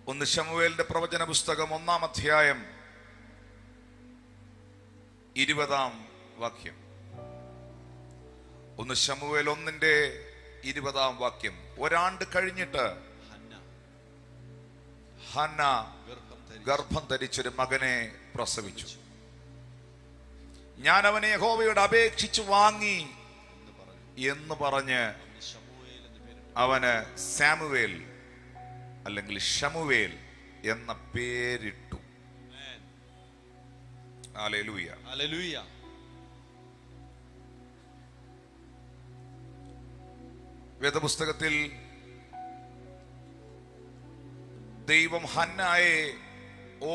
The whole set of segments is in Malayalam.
ഒന്ന് ശമൂവേലിന്റെ പ്രവചന പുസ്തകം 1-ാം അധ്യായം 20-ാം വാക്യം. ഒന്ന് ശമൂവേൽ 1-ന്റെ-20-ാം വാക്യം. ഒരാണ്ട് കഴിഞ്ഞിട്ട് ഹന്ന ഗർഭം ധരിച്ചൊരു മകനെ പ്രസവിച്ചു. ഞാൻ അവനെ യഹോവയോട് അപേക്ഷിച്ചു വാങ്ങി എന്ന് പറഞ്ഞ് അവന് സാമുവേൽ അല്ലെങ്കിൽ ശമൂവേൽ എന്ന പേരിട്ടു. Hallelujah, hallelujah. വേദപുസ്തകത്തിൽ ദൈവം ഹന്നായെ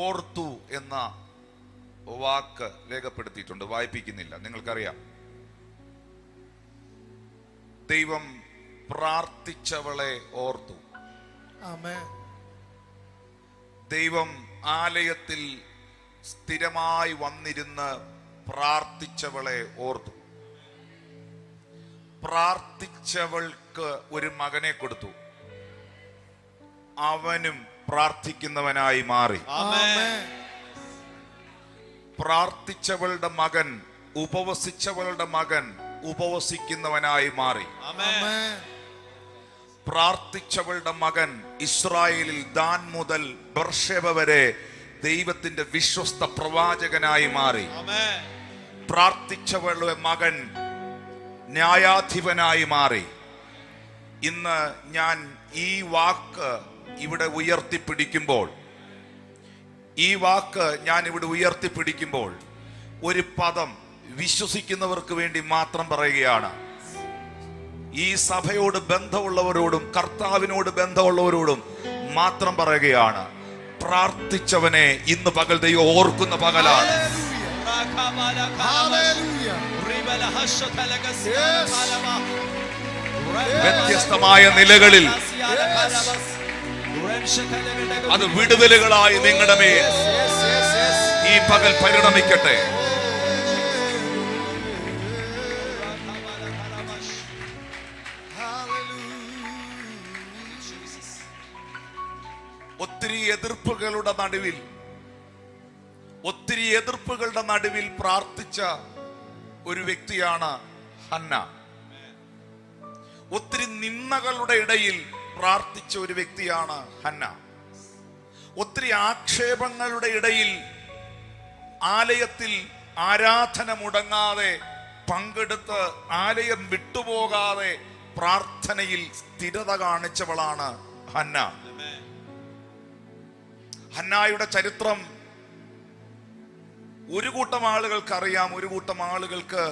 ഓർത്തു എന്ന വാക്ക് രേഖപ്പെടുത്തിയിട്ടുണ്ട്. വായിപ്പിക്കുന്നില്ല, നിങ്ങൾക്കറിയാം. ദൈവം പ്രാർത്ഥിച്ചവളെ ഓർത്തു. ദൈവം ആലയത്തിൽ സ്ഥിരമായി വന്നിരുന്ന് പ്രാർത്ഥിച്ചവളെ ഓർത്തു. പ്രാർത്ഥിച്ചവൾക്ക് ഒരു മകനെ കൊടുത്തു. അവനും പ്രാർത്ഥിക്കുന്നവനായി മാറി. പ്രാർത്ഥിച്ചവളുടെ മകൻ, ഉപവസിച്ചവളുടെ മകൻ ഉപവസിക്കുന്നവനായി മാറി. പ്രാർത്ഥിച്ചവളുടെ മകൻ ഇസ്രായേലിൽ ദാൻ മുതൽ ബർശേബ വരെ ദൈവത്തിന്റെ വിശ്വസ്ത പ്രവാചകനായി മാറി. പ്രാർത്ഥിച്ചവളുടെ മകൻ ന്യായാധിപനായി മാറി. ഇന്ന് ഞാൻ ഈ വാക്ക് ഇവിടെ ഉയർത്തിപ്പിടിക്കുമ്പോൾ ഒരു പദം വിശ്വസിക്കുന്നവർക്ക് വേണ്ടി മാത്രം പറയുകയാണ്. ഈ സഭയോട് ബന്ധമുള്ളവരോടും കർത്താവിനോട് ബന്ധമുള്ളവരോടും മാത്രം പറയുകയാണ്. പ്രാർത്ഥിച്ചവനെ ഇന്ന് പകൽ ദൈവം ഓർക്കുന്ന പകലാണ്. വ്യത്യസ്തമായ നിലകളിൽ അത് വിടുതലുകളായി നിങ്ങളുടെ മേൽ ഈ പകൽ പരിണമിക്കട്ടെ. ഒത്തിരി എതിർപ്പുകളുടെ നടുവിൽ പ്രാർത്ഥിച്ച ഒരു വ്യക്തിയാണ് ഹന്ന. ഒത്തിരി നിന്ദകളുടെ ഇടയിൽ പ്രാർത്ഥിച്ച ഒരു വ്യക്തിയാണ് ഹന്ന. ഒത്തിരി ആക്ഷേപങ്ങളുടെ ഇടയിൽ ആലയത്തിൽ ആരാധന മുടങ്ങാതെ പങ്കെടുത്ത് ആലയം വിട്ടുപോകാതെ പ്രാർത്ഥനയിൽ സ്ഥിരത കാണിച്ചവളാണ് ഹന്ന. ഹന്നായുടെ ചരിത്രം ഒരു കൂട്ടം ആളുകൾക്ക് അറിയാം, ഒരു കൂട്ടം ആളുകൾക്ക്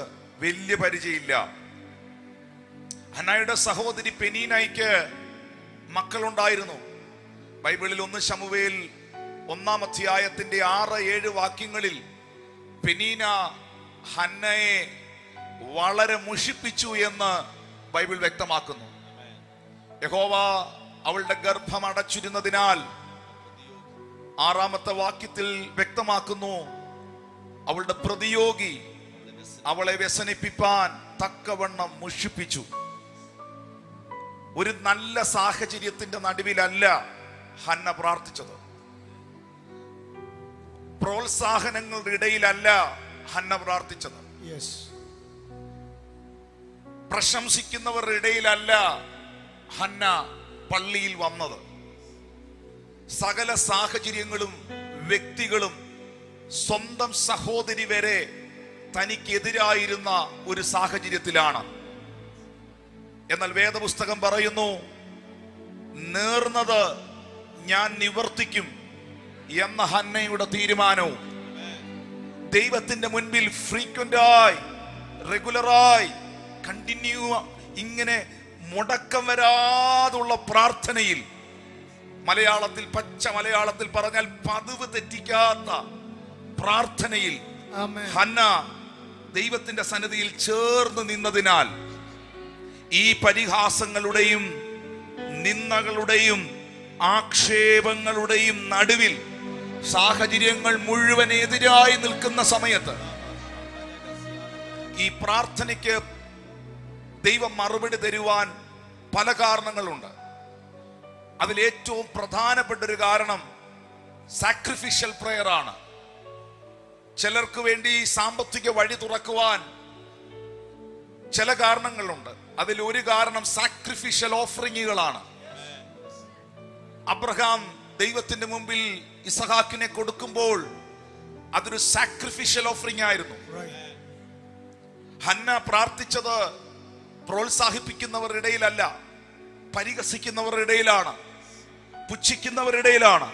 വലിയ പരിചയമില്ല. ഹന്നായുടെ സഹോദരി പെനീനയ്ക്ക് മക്കളുണ്ടായിരുന്നു. ബൈബിളിൽ 1 ശമൂവേൽ 1-ാം അധ്യായത്തിന്റെ 6-7 വാക്യങ്ങളിൽ പെനീന ഹന്നയെ വളരെ മുഷിപ്പിച്ചു എന്ന് ബൈബിൾ വ്യക്തമാക്കുന്നു. യഹോവ അവളുടെ ഗർഭം അടച്ചിരുന്നതിനാൽ 6-ാമത്തെ വാക്യത്തിൽ വ്യക്തമാക്കുന്നു, അവളുടെ പ്രതിയോഗി അവളെ വ്യസനിപ്പിപ്പാൻ തക്കവണ്ണം മുഷിപ്പിച്ചു. ഒരു നല്ല സാഹചര്യത്തിന്റെ നടുവിലല്ല ഹന്ന പ്രാർത്ഥിച്ചത്. പ്രോത്സാഹനങ്ങളുടെ ഇടയിലല്ല ഹന്ന പ്രാർത്ഥിച്ചത്. പ്രശംസിക്കുന്നവരുടെ ഇടയിലല്ല ഹന്ന പള്ളിയിൽ വന്നത്. സകല സാഹചര്യങ്ങളും വ്യക്തികളും സ്വന്തം സഹോദരി വരെ തനിക്കെതിരായിരുന്ന ഒരു സാഹചര്യത്തിലാണ്. എന്നാൽ വേദപുസ്തകം പറയുന്നു, നേർന്നത് ഞാൻ നിവർത്തിക്കും എന്ന ഹന്നയുടെ തീരുമാനവും ദൈവത്തിന്റെ മുൻപിൽ ഫ്രീക്വന്റായി, റെഗുലറായി, കണ്ടിന്യൂ, ഇങ്ങനെ മുടക്കം വരാതുള്ള പ്രാർത്ഥനയിൽ, മലയാളത്തിൽ പച്ച മലയാളത്തിൽ പറഞ്ഞാൽ പതിവ് തെറ്റിക്കാത്ത പ്രാർത്ഥനയിൽ ഹന്ന ദൈവത്തിന്റെ സന്നിധിയിൽ ചേർന്ന് നിന്നതിനാൽ ഈ പരിഹാസങ്ങളുടെയും നിന്ദകളുടെയും ആക്ഷേപങ്ങളുടെയും നടുവിൽ സാഹചര്യങ്ങൾ മുഴുവൻ എതിരായി നിൽക്കുന്ന സമയത്ത് ഈ പ്രാർത്ഥനയ്ക്ക് ദൈവം മറുപടി തരുവാൻ പല കാരണങ്ങളുണ്ട്. അതിലേറ്റവും പ്രധാനപ്പെട്ട ഒരു കാരണം സാക്രിഫിഷ്യൽ പ്രെയർ ആണ്. ചിലർക്ക് വേണ്ടി സാമ്പത്തിക വഴി തുറക്കുവാൻ ചില കാരണങ്ങളുണ്ട്. അതിലൊരു കാരണം സാക്രിഫിഷ്യൽ ഓഫറിങ്ങുകളാണ്. അബ്രഹാം ദൈവത്തിന്റെ മുമ്പിൽ ഇസഹാക്കിനെ കൊടുക്കുമ്പോൾ അതൊരു സാക്രിഫിഷ്യൽ ഓഫറിംഗ് ആയിരുന്നു. ഹന്ന പ്രാർത്ഥിച്ചത് പ്രോത്സാഹിപ്പിക്കുന്നവരുടെ ഇടയിലല്ല, പരിഹസിക്കുന്നവരുടെ ഇടയിലാണ്, പുച്ഛിക്കുന്നവരുടെ ഇടയിലാണ്.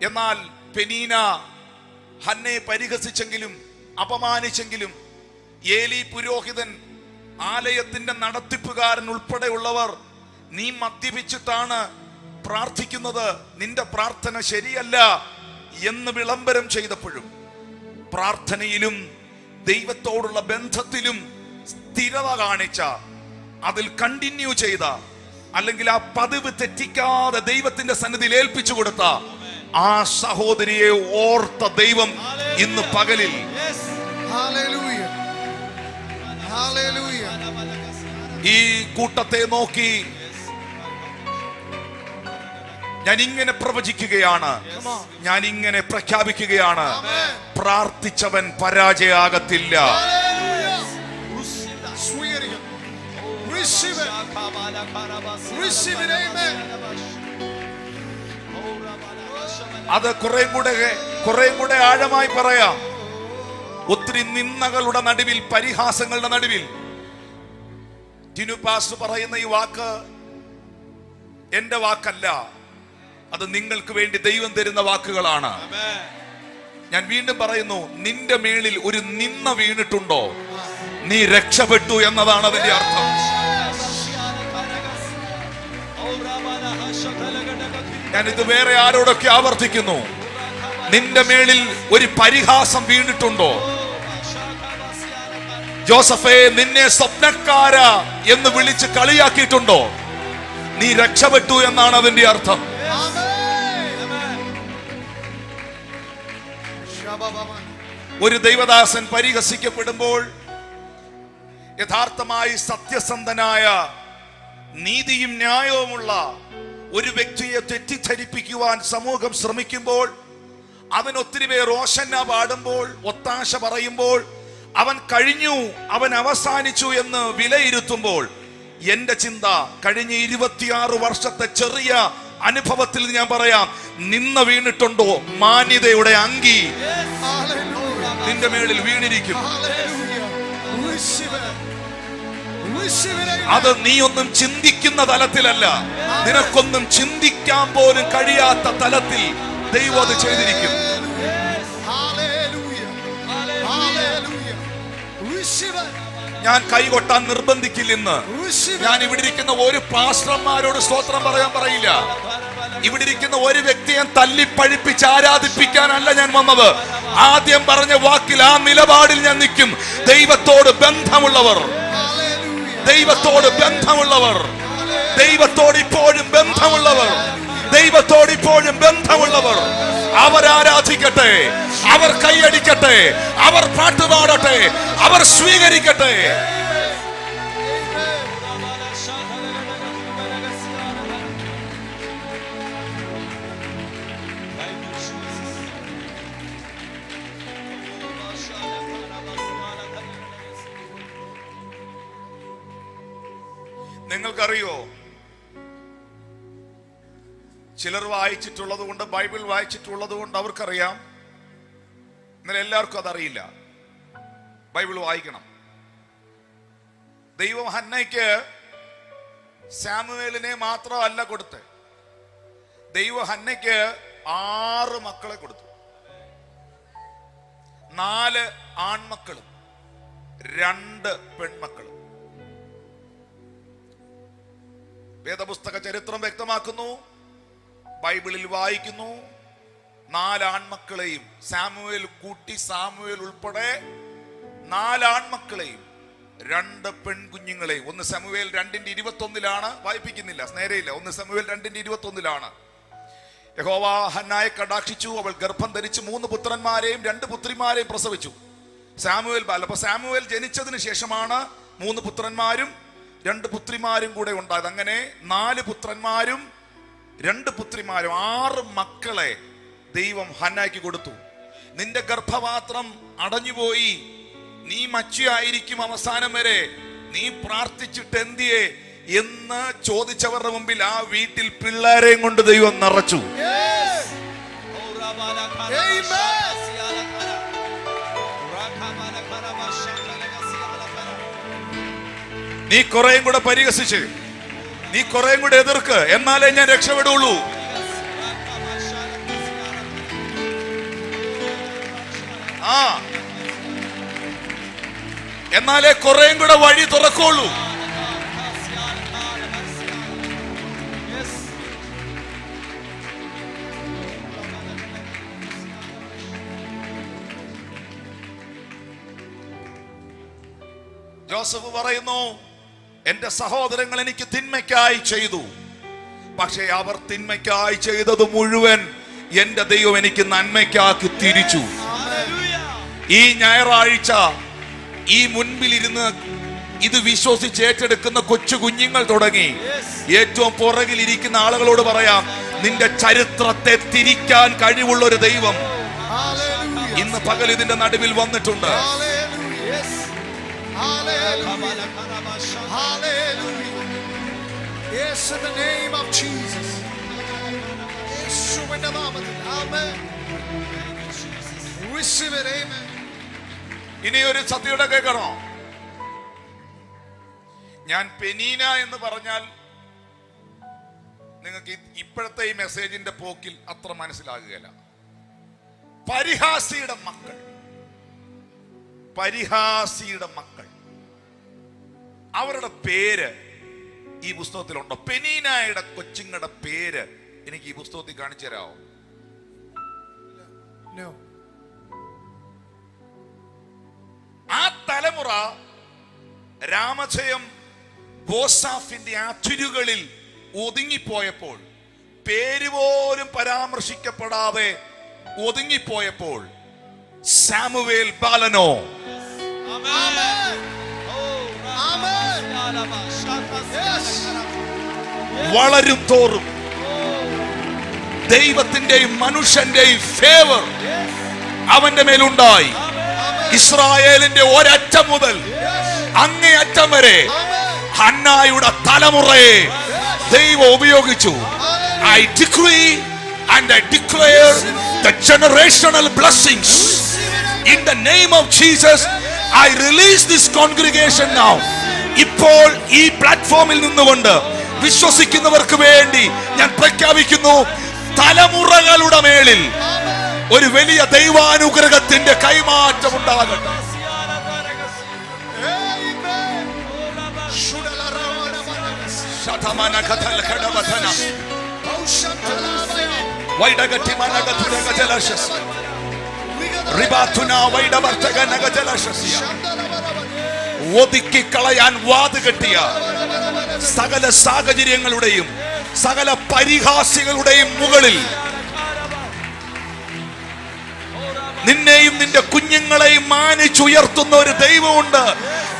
എന്നാൽ പെനീന ഹന്നയെ പരിഹസിച്ചെങ്കിലും അപമാനിച്ചെങ്കിലും ഏലി പുരോഹിതൻ, ആലയത്തിന്റെ നടത്തിപ്പുകാരൻ ഉൾപ്പെടെയുള്ളവർ നീ മദ്യപിച്ചിട്ടാണ് പ്രാർത്ഥിക്കുന്നത്, നിന്റെ പ്രാർത്ഥന ശരിയല്ല എന്ന് വിളംബരം ചെയ്തപ്പോഴും പ്രാർത്ഥനയിലും ദൈവത്തോടുള്ള ബന്ധത്തിലും സ്ഥിരത കാണിച്ച, അതിൽ കണ്ടിന്യൂ ചെയ്ത, അല്ലെങ്കിൽ ആ പതിവ് തെറ്റിക്കാതെ ദൈവത്തിന്റെ സന്നിധിയിൽ ഏൽപ്പിച്ചു കൊടുത്ത ആ സഹോദരിയെ ഓർത്ത ദൈവം ഇന്ന് പകലിൽ ഈ കൂട്ടത്തെ നോക്കി ഞാൻ ഇങ്ങനെ പ്രവചിക്കുകയാണ്, ഞാൻ ഇങ്ങനെ പ്രഖ്യാപിക്കുകയാണ്, പ്രാർത്ഥിച്ചവൻ പരാജയാകത്തില്ല. അത് കുറെ കൂടെ ആഴമായി പറയാം. ഒത്തിരി നിന്ദകളുടെ നടുവിൽ, പരിഹാസങ്ങളുടെ നടുവിൽ ടിനു പാസ്റ്റർ പറയുന്ന ഈ വാക്ക് എന്റെ വാക്കല്ല, അത് നിങ്ങൾക്ക് വേണ്ടി ദൈവം തരുന്ന വാക്കുകളാണ്. ഞാൻ വീണ്ടും പറയുന്നു, നിന്റെ മേളിൽ ഒരു നിന്ന വീണിട്ടുണ്ടോ, നീ രക്ഷപ്പെട്ടു എന്നതാണ് അതിന്റെ അർത്ഥം. ഞാൻ ഇത് വേറെ ആരോടൊക്കെ ആവർത്തിക്കുന്നു. നിന്റെ മേളിൽ ഒരു പരിഹാസം വീണിട്ടുണ്ടോ? ജോസഫേ, നിന്നെ സ്വപ്നക്കാര എന്ന് വിളിച്ച് കളിയാക്കിയിട്ടുണ്ടോ? നീ രക്ഷപ്പെട്ടു എന്നാണ് അതിന്റെ അർത്ഥം. ഒരു ദൈവദാസൻ പരിഹസിക്കപ്പെടുമ്പോൾ യഥാർത്ഥമായി സത്യസന്ധനായ നീതിയും ന്യായവുമുള്ള ഒരു വ്യക്തിയെ തെറ്റിദ്ധരിപ്പിക്കുവാൻ സമൂഹം ശ്രമിക്കുമ്പോൾ, അവൻ ഒത്തിരി പേർ റോഷന്ന പാടുമ്പോൾ, ഒത്താശ പറയുമ്പോൾ, അവൻ കഴിഞ്ഞു, അവൻ അവസാനിച്ചു എന്ന് വിലയിരുത്തുമ്പോൾ, എന്റെ ചിന്ത കഴിഞ്ഞ 26 വർഷത്തെ ചെറിയ അനുഭവത്തിൽ ഞാൻ പറയാം, നിന്ന വീണിട്ടുണ്ടോ, മാന്യതയുടെ അങ്കി നിന്റെ മേളിൽ വീണിരിക്കും. അത് നീ ഒന്നും ചിന്തിക്കുന്ന തലത്തിലല്ല, നിനക്കൊന്നും ചിന്തിക്കാൻ പോലും കഴിയാത്ത തലത്തിൽ ദൈവം അത് ചെയ്തിരിക്കും. ഞാൻ കൈകൊട്ടാൻ നിർബന്ധിക്കില്ലെന്ന് ഞാൻ ഇവിടെ ഇരിക്കുന്ന ഒരു പാസ്റ്റർമാരോട് സ്തോത്രം പറയാൻ പറയില്ല. ഇവിടെ ഇരിക്കുന്ന ഒരു വ്യക്തിയെ തല്ലിപ്പഴിപ്പിച്ച് ആരാധിപ്പിക്കാനല്ല ഞാൻ വന്നത്. ആദ്യം പറഞ്ഞ വാക്കിൽ, ആ നിലപാടിൽ ഞാൻ നിൽക്കും. ദൈവത്തോട് ബന്ധമുള്ളവർ, ദൈവത്തോട് ബന്ധമുള്ളവർ, ദൈവത്തോട് ഇപ്പോഴും ബന്ധമുള്ളവർ, ദൈവത്തോട് ഇപ്പോഴും ബന്ധമുള്ളവർ അവർ ആരാധിക്കട്ടെ, അവർ കൈയടിക്കട്ടെ, അവർ പാട്ടുപാടട്ടെ, അവർ സ്വീകരിക്കട്ടെ. നിങ്ങൾക്കറിയോ, ചിലർ വായിച്ചിട്ടുള്ളത് കൊണ്ട്, ബൈബിൾ വായിച്ചിട്ടുള്ളത് കൊണ്ട് അവർക്കറിയാം. എന്നാൽ എല്ലാവർക്കും അതറിയില്ല. ബൈബിൾ വായിക്കണം. ദൈവം ഹന്നയ്ക്ക് സാമുവേലിനെ മാത്രമല്ല കൊടുത്ത്, ദൈവം ഹന്നയ്ക്ക് 6 മക്കളെ കൊടുത്തു. 4 ആൺമക്കളും 2 പെൺമക്കളും. വേദപുസ്തക ചരിത്രം വ്യക്തമാക്കുന്നു, ബൈബിളിൽ വായിക്കുന്നു, 4 ആൺമക്കളെയും സാമുവേൽ കൂട്ടി, സാമുവേൽ ഉൾപ്പെടെ 4 ആൺമക്കളെയും 2 പെൺകുഞ്ഞുങ്ങളെയും. 1 ശമൂവേൽ 2:21 വായിപ്പിക്കുന്നില്ല, നേരെയില്ല. 1 ശമൂവേൽ 2:21 യഹോവ ഹന്നായെ കടാക്ഷിച്ചു, അവൾ ഗർഭം ധരിച്ച് 3 പുത്രന്മാരെയും 2 പുത്രിമാരെയും പ്രസവിച്ചു. സാമുവേൽ ജനിച്ചതിന് ശേഷമാണ് 3 പുത്രന്മാരും 2 പുത്രിമാരും കൂടെ ഉണ്ടായത്. അങ്ങനെ 4 പുത്രന്മാരും 2 പുത്രിമാരും 6 മക്കളെ ദൈവം ഹന്നായ്ക്ക് കൊടുത്തു. നിന്റെ ഗർഭപാത്രം അടഞ്ഞുപോയി, നീ മച്ചിയായിരിക്കും അവസാനം വരെ, നീ പ്രാർത്ഥിച്ചിട്ട് എന്തിയെ എന്ന് ചോദിച്ചവരുടെ മുമ്പിൽ ആ വീട്ടിൽ പിള്ളേരെയും കൊണ്ട് ദൈവം നിറച്ചു. നീ കുറേയും കൂടെ പരിഹസിച്ച്, നീ കുറേയും കൂടെ എതിർക്ക്, എന്നാലേ ഞാൻ രക്ഷപ്പെടുള്ളൂ. എന്നാലേ കുറേയും കൂടെ വഴി തുറക്കുള്ളൂ. ജോസഫ് പറയുന്നു, എന്റെ സഹോദരങ്ങൾ എനിക്ക് തിന്മയ്ക്കായി ചെയ്തു, പക്ഷേ അവർ തിന്മയ്ക്കായി ചെയ്തത് മുഴുവൻ എന്റെ ദൈവം എനിക്ക് നന്മയ്ക്കാക്കി തിരിച്ചു. ഈ ഞായറാഴ്ച ഈ മുൻപിലിരുന്ന് ഇത് വിശ്വസിച്ച് ഏറ്റെടുക്കുന്ന കൊച്ചു കുഞ്ഞുങ്ങൾ തുടങ്ങി ഏറ്റവും പുറകിലിരിക്കുന്ന ആളുകളോട് പറയാം, നിന്റെ ചരിത്രത്തെ തിരിക്കാൻ കഴിവുള്ള ഒരു ദൈവം ഇന്ന് പകൽ ഇതിന്റെ നടുവിൽ വന്നിട്ടുണ്ട്. ഇനി ഒരു സത്യയുടെ കേൾക്കണോ? ഞാൻ പെനീന എന്ന് പറഞ്ഞാൽ നിങ്ങൾക്ക് ഇപ്പോഴത്തെ ഈ മെസ്സേജിന്റെ പോക്കിൽ അത്ര മനസ്സിലാകുകയില്ല. പരിഹാസിയുടെ മക്കൾ, പരിഹാസിയുടെ മക്കൾ, അവരുടെ പേര് ഈ പുസ്തകത്തിലുണ്ടോ? പെനീനയുടെ കൊച്ചുങ്ങളുടെ പേര് എനിക്ക് ഈ പുസ്തകത്തിൽ കാണിച്ചു തരാമോ? ആ തലമുറ രാമജയം ബോസാഫിന്റെ അതിരുകളിൽ ഒതുങ്ങിപ്പോയപ്പോൾ, പേര് പോലും പരാമർശിക്കപ്പെടാതെ ഒതുങ്ങിപ്പോയപ്പോൾ, സാമുവേൽ ബാലനോ വളരും തോറും ദൈവത്തിന്റെയും മനുഷ്യന്റെയും ഫേവർ അവന്റെ മേലുണ്ടായി. ഇസ്രായേലിന്റെ ഒരറ്റം മുതൽ അങ്ങേ അറ്റം വരെ ഹന്നായുടെ തലമുറയെ ദൈവം ഉപയോഗിച്ചു. I decree and I declare the generational blessings in the name of Jesus. I release this congregation now. ഇപ്പോൾ ഈ പ്ലാറ്റ്ഫോമിൽ നിന്നുകൊണ്ട് വിശ്വസിക്കുന്നവർക്ക് വേണ്ടി ഞാൻ പ്രഖ്യാപിക്കുന്നു, തലമുറകളുടെ മേളിൽ ഒരു വലിയ ദൈവാനുഗ്രഹത്തിന്റെ കൈമാറ്റം ഉണ്ടാകട്ടെ. ഒതുക്കിക്കളയാൻ വാതുകെട്ടിയ സകല സാഹചര്യങ്ങളുടെയും സകല പരിഹാസികളുടെയും മുകളിൽ നിന്നെയും നിന്റെ കുഞ്ഞുങ്ങളെയും മാനിച്ചുയർത്തുന്ന ഒരു ദൈവമുണ്ട്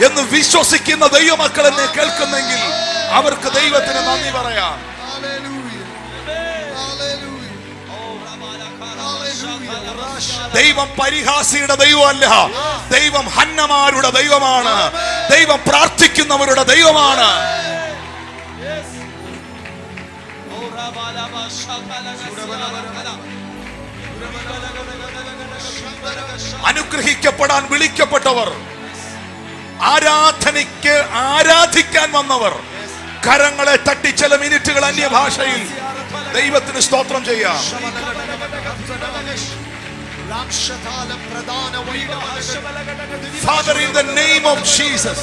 എന്ന് വിശ്വസിക്കുന്ന ദൈവമക്കൾ എന്നെ കേൾക്കുന്നെങ്കിൽ അവർക്ക് ദൈവത്തിന് നന്ദി പറയാം. ദൈവം പരിഹാസിയുടെ ദൈവമല്ല, ദൈവം ഹന്നമാരുടെ ദൈവമാണ്, ദൈവം പ്രാർത്ഥിക്കുന്നവരുടെ ദൈവമാണ്. അനുഗ്രഹിക്കപ്പെടാൻ വിളിക്കപ്പെട്ടവർ, ആരാധനയ്ക്ക് ആരാധിക്കാൻ വന്നവർ കരങ്ങളെ തട്ടി ചില മിനിറ്റുകൾ അന്യഭാഷയിൽ ദൈവത്തിന് സ്തോത്രം ചെയ്യാം. Father, in the name of Jesus,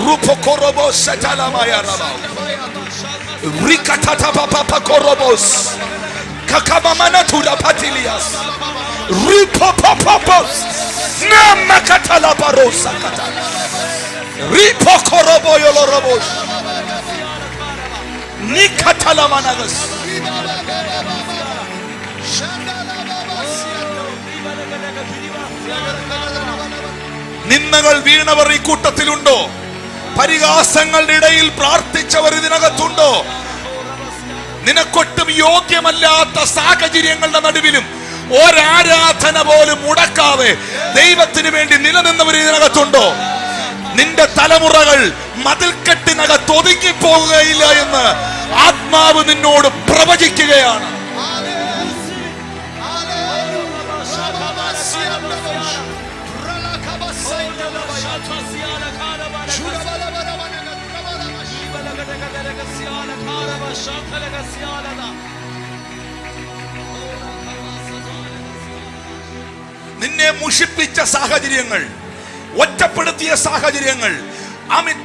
Rupokorobos Satalamaya Rabao Rikatata Papa Korobos Kakamamana Tuda Patilias Ripopopopos Namakatala Barosa Kata Ripokorobo Yolorobos Nikatala Managas. നിന്ദകൾ വീണവർ ഈ കൂട്ടത്തിലുണ്ടോ? പരിഹാസങ്ങളുടെ ഇടയിൽ പ്രാർത്ഥിച്ചവർ ഇതിനകത്തുണ്ടോ? നിനക്കൊട്ടും യോഗ്യമല്ലാത്ത സാഹചര്യങ്ങളുടെ നടുവിലും ഒരാരാധന പോലും മുടക്കാതെ ദൈവത്തിന് വേണ്ടി നിലനിന്നവർ ഇതിനകത്തുണ്ടോ? നിന്റെ തലമുറകൾ മതിൽക്കെട്ടിനകത്ത് ഒതുങ്ങിപ്പോകുകയില്ല എന്ന് ആത്മാവ് നിന്നോട് പ്രവചിക്കുകയാണ്. നിന്നെ മുഷിപ്പിച്ച സാഹചര്യങ്ങൾ, ഒറ്റപ്പെടുത്തിയ സാഹചര്യങ്ങൾ,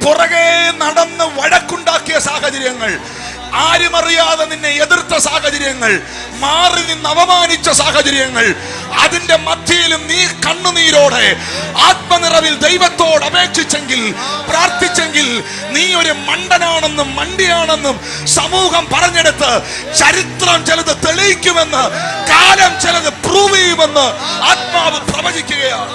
പുറകെ നടന്ന് വഴക്കുണ്ടാക്കിയ സാഹചര്യങ്ങൾ, ആരുമറിയാതെ നിന്നെ എതിർത്ത സാഹചര്യങ്ങൾ, മാറി നിന്ന് അപമാനിച്ച സാഹചര്യങ്ങൾ, അതിന്റെ മധ്യയിലും നീ കണ്ണുനീരോടെ ആത്മനിറവിൽ ദൈവത്തോട് അപേക്ഷിച്ചെങ്കിൽ, പ്രാർത്ഥിച്ചെങ്കിൽ, നീ ഒരു മണ്ടനാണെന്നും മണ്ടിയാണെന്നും സമൂഹം പറഞ്ഞെടുത്ത് ചരിത്രം ചിലത് തെളിയിക്കുമെന്ന്, കാലം ചിലത് പ്രൂവ് ചെയ്യുമെന്ന് ആത്മാവ് പ്രവചിക്കുകയാണ്.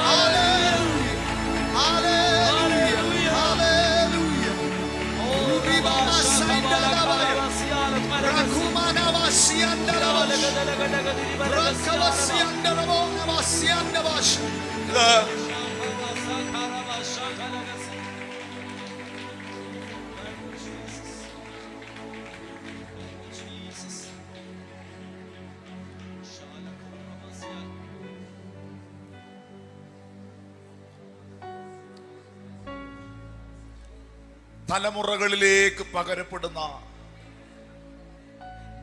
തലമുറകളിലേക്ക് പകരപ്പെടുന്ന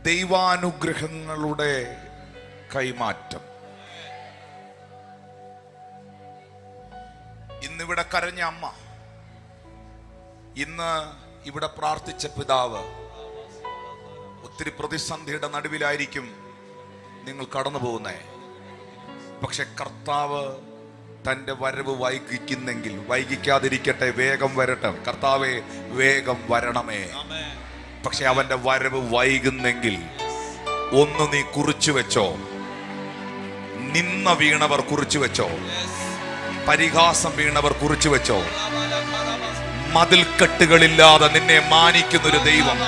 ദൈവാനുഗ്രഹങ്ങളുടെ കൈമാറ്റം. ഇന്നിവിടെ കരഞ്ഞ അമ്മ, ഇന്ന് ഇവിടെ പ്രാർത്ഥിച്ച പിതാവ്, ഒത്തിരി പ്രതിസന്ധിയുടെ നടുവിലായിരിക്കും നിങ്ങൾ കടന്നു പോകുന്നേ. പക്ഷെ കർത്താവ് തന്റെ വരവ് വൈകിക്കുന്നെങ്കിൽ വൈകിക്കാതിരിക്കട്ടെ, വേഗം വരട്ടെ. കർത്താവേ വേഗം വരണമേ. പക്ഷെ അവന്റെ വരവ് വൈകുന്നെങ്കിൽ ഒന്ന് നീ കുറിച്ചു വെച്ചോ. നിന്ന വീണവർ കുറിച്ചു വെച്ചോ, പരിഹാസം വീണവർ കുറിച്ചു വെച്ചോ. മതിൽക്കെട്ടുകളില്ലാതെ നിന്നെ മാനിക്കുന്നൊരു ദൈവം.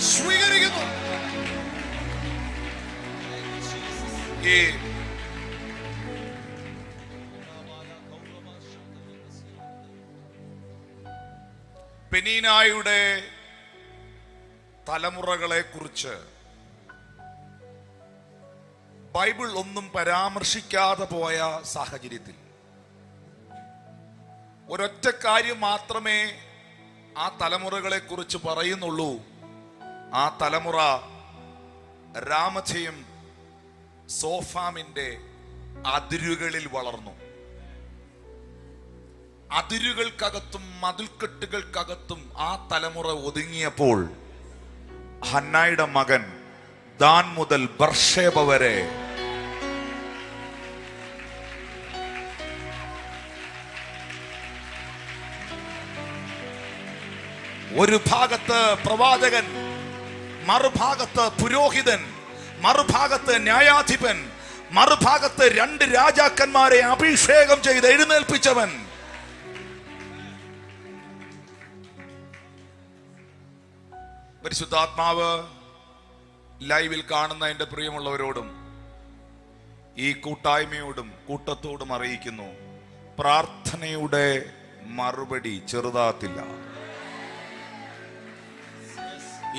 സ്വീകരിക്കുന്നു. പെനീനായുടെ തലമുറകളെ കുറിച്ച് ബൈബിൾ ഒന്നും പരാമർശിക്കാതെ പോയ സാഹചര്യത്തിൽ ഒരൊറ്റ കാര്യം മാത്രമേ ആ തലമുറകളെ കുറിച്ച് പറയുന്നുള്ളൂ. ആ തലമുറ രാമഥയും സോഫാമിന്റെ അതിരുകളിൽ വളർന്നു. അതിരുകൾക്കകത്തും മതിൽക്കെട്ടുകൾക്കകത്തും ആ തലമുറ ഒതുങ്ങിയപ്പോൾ ഹന്നായുടെ മകൻ ദാൻ മുതൽ ബർഷേബ വരെ ഒരു ഭാഗത്ത് പ്രവാചകൻ, മറുഭാഗത്ത് പുരോഹിതൻ, മറുഭാഗത്ത് ന്യായാധിപൻ, മറുഭാഗത്ത് 2 രാജാക്കന്മാരെ അഭിഷേകം ചെയ്ത് എഴുന്നേൽപ്പിച്ചവൻ. പരിശുദ്ധാത്മാവ് ലൈവിൽ കാണുന്ന എന്റെ പ്രിയമുള്ളവരോടും ഈ കൂട്ടായ്മയോടും കൂട്ടത്തോടും അറിയിക്കുന്നു, പ്രാർത്ഥനയുടെ മറുപടി ചെറുതാത്തില്ല.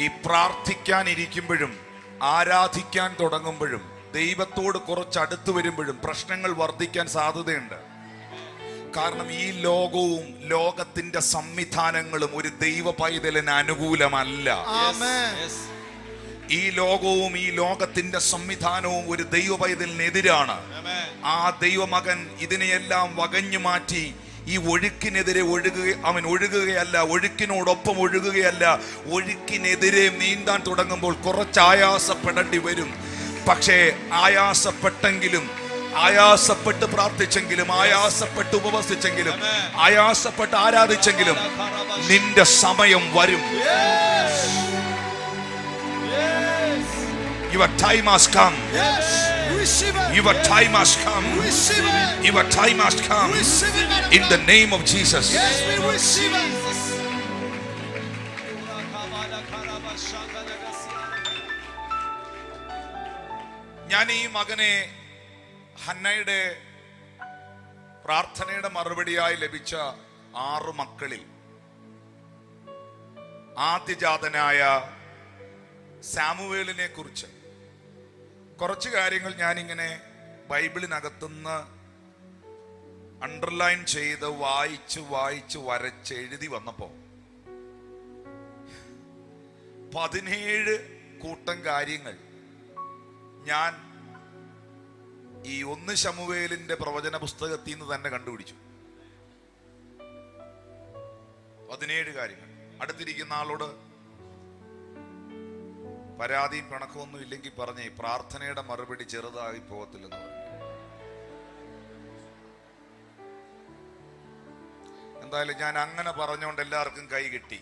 ഈ പ്രാർത്ഥിക്കാനിരിക്കുമ്പോഴും ആരാധിക്കാൻ തുടങ്ങുമ്പോഴും ദൈവത്തോട് കുറച്ച് അടുത്ത് വരുമ്പോഴും പ്രശ്നങ്ങൾ വർദ്ധിക്കാൻ സാധ്യതയുണ്ട്. കാരണം ഈ ലോകവും ലോകത്തിന്റെ സംവിധാനങ്ങളും ഒരു ദൈവ പൈതലിന് അനുകൂലമല്ല. ഈ ലോകവും ഈ ലോകത്തിന്റെ സംവിധാനവും ഒരു ദൈവ പൈതലിനെതിരാണ്. ആ ദൈവമകൻ ഇതിനെയെല്ലാം വകഞ്ഞു മാറ്റി ഈ ഒഴുക്കിനെതിരെ അവൻ ഒഴുകുകയല്ല, ഒഴുക്കിനോടൊപ്പം ഒഴുകുകയല്ല, ഒഴുക്കിനെതിരെ നീന്താൻ തുടങ്ങുമ്പോൾ കുറച്ച് ആയാസപ്പെടേണ്ടി വരും. പക്ഷേ ആയാസപ്പെട്ടെങ്കിലും, ആയാസപ്പെട്ട് പ്രാർത്ഥിച്ചെങ്കിലും, ആയാസപ്പെട്ട് ഉപവസിച്ചെങ്കിലും, ആയാസപ്പെട്ട് ആരാധിച്ചെങ്കിലും നിന്റെ സമയം വരും. Your time has come. Yes. Receive it. Your time has come. Receive it. Your time has come. Receive it. In the name of Jesus. Yes, we receive it. ഞാൻ ഈ മകനെ ഹന്നയുടെ പ്രാർത്ഥനയുടെ മറുപടിയായി ലഭിച്ച 6 മക്കളിൽ ആദ്യജാതനായ സാമുവേലിനെ കുറിച്ച് കുറച്ച് കാര്യങ്ങൾ ഞാനിങ്ങനെ ബൈബിളിനകത്തുനിന്ന് അണ്ടർലൈൻ ചെയ്ത് വായിച്ച് വരച്ചെഴുതി വന്നപ്പോ 17 കൂട്ടം കാര്യങ്ങൾ ഞാൻ ഈ 1 ശമൂവേലിന്റെ പ്രവചന പുസ്തകത്തിൽ നിന്ന് തന്നെ കണ്ടുപിടിച്ചു. 17 കാര്യങ്ങൾ. അടുത്തിരിക്കുന്ന ആളോട് പരാതിയും കണക്കൊന്നും ഇല്ലെങ്കിൽ പറഞ്ഞേ, പ്രാർത്ഥനയുടെ മറുപടി ചെറുതായി പോകത്തില്ലെന്ന് പറഞ്ഞു. എന്തായാലും ഞാൻ അങ്ങനെ പറഞ്ഞുകൊണ്ട് എല്ലാവർക്കും കൈ കിട്ടി.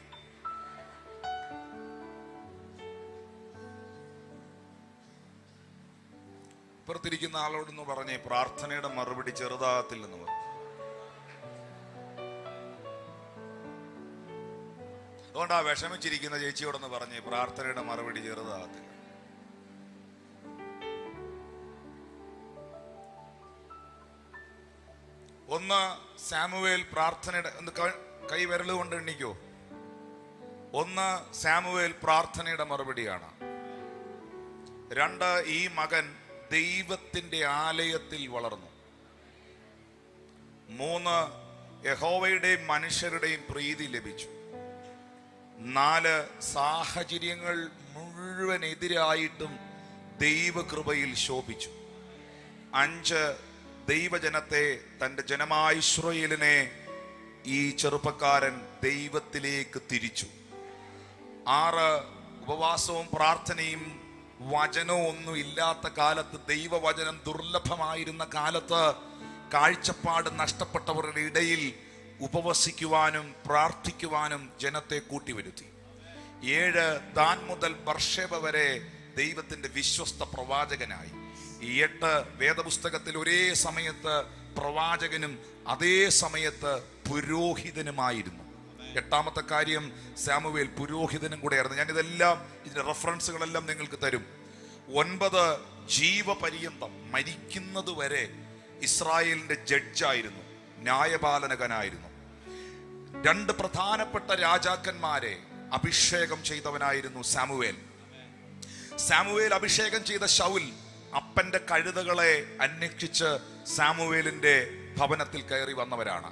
ഇപ്പുറത്തിരിക്കുന്ന ആളോടൊന്ന് പറഞ്ഞേ, പ്രാർത്ഥനയുടെ മറുപടി ചെറുതാകത്തില്ലെന്ന് പറഞ്ഞു. അതുകൊണ്ട് ആ വിഷമിച്ചിരിക്കുന്ന ചേച്ചിയോടൊന്ന് പറഞ്ഞേ, പ്രാർത്ഥനയുടെ മറുപടി ചെറുതാകത്തില്ല. ഒന്ന് സാമുവേൽ പ്രാർത്ഥനയുടെ കൈ വിരൽ കൊണ്ട് എണ്ണിക്കോ. 1 സാമുവേൽ പ്രാർത്ഥനയുടെ മറുപടിയാണ്. 2 ഈ മകൻ ദൈവത്തിന്റെ ആലയത്തിൽ വളർന്നു. 3 യഹോവയുടെയും മനുഷ്യരുടെയും പ്രീതി ലഭിച്ചു. 4 സാഹചര്യങ്ങൾ മുഴുവൻ എതിരായിട്ടും ദൈവകൃപയിൽ ശോഭിച്ചു. 5 ദൈവജനത്തെ, തന്റെ ജനമായ ഇസ്രായേലിനെ ഈ ചെറുപ്പക്കാരൻ ദൈവത്തിലേക്ക് തിരിച്ചു. 6 ഉപവാസവും പ്രാർത്ഥനയും വചനവും ഒന്നും ഇല്ലാത്ത കാലത്ത്, ദൈവവചനം ദുർലഭമായിരുന്ന കാലത്ത് കാഴ്ചപ്പാട് നഷ്ടപ്പെട്ടവരുടെ ഇടയിൽ ഉപവസിക്കുവാനും പ്രാർത്ഥിക്കുവാനും ജനത്തെ കൂട്ടിവരുത്തി. 7 ദാൻ മുതൽ ബർശേബ വരെ ദൈവത്തിന്റെ വിശ്വസ്ത പ്രവാചകനായി. 8 വേദപുസ്തകത്തിൽ ഒരേ സമയത്ത് പ്രവാചകനും അതേ സമയത്ത് പുരോഹിതനുമായിരുന്നു. 8ാമത്തെ കാര്യം, സാമുവേൽ പുരോഹിതനും കൂടെ ആയിരുന്നു. ഞാനിതെല്ലാം ഇതിന്റെ റെഫറൻസുകളെല്ലാം നിങ്ങൾക്ക് തരും. 9 ജീവപര്യന്തം, മരിക്കുന്നത് വരെ ഇസ്രായേലിന്റെ ജഡ്ജായിരുന്നു, ന്യായപാലനകനായിരുന്നു. 2 പ്രധാനപ്പെട്ട രാജാക്കന്മാരെ അഭിഷേകം ചെയ്തവനായിരുന്നു സാമുവേൽ. സാമുവേൽ അഭിഷേകം ചെയ്ത ശൗൽ അപ്പന്റെ കഴുതകളെ അന്വേഷിച്ച് സാമുവേലിന്റെ ഭവനത്തിൽ കയറി വന്നവരാണ്.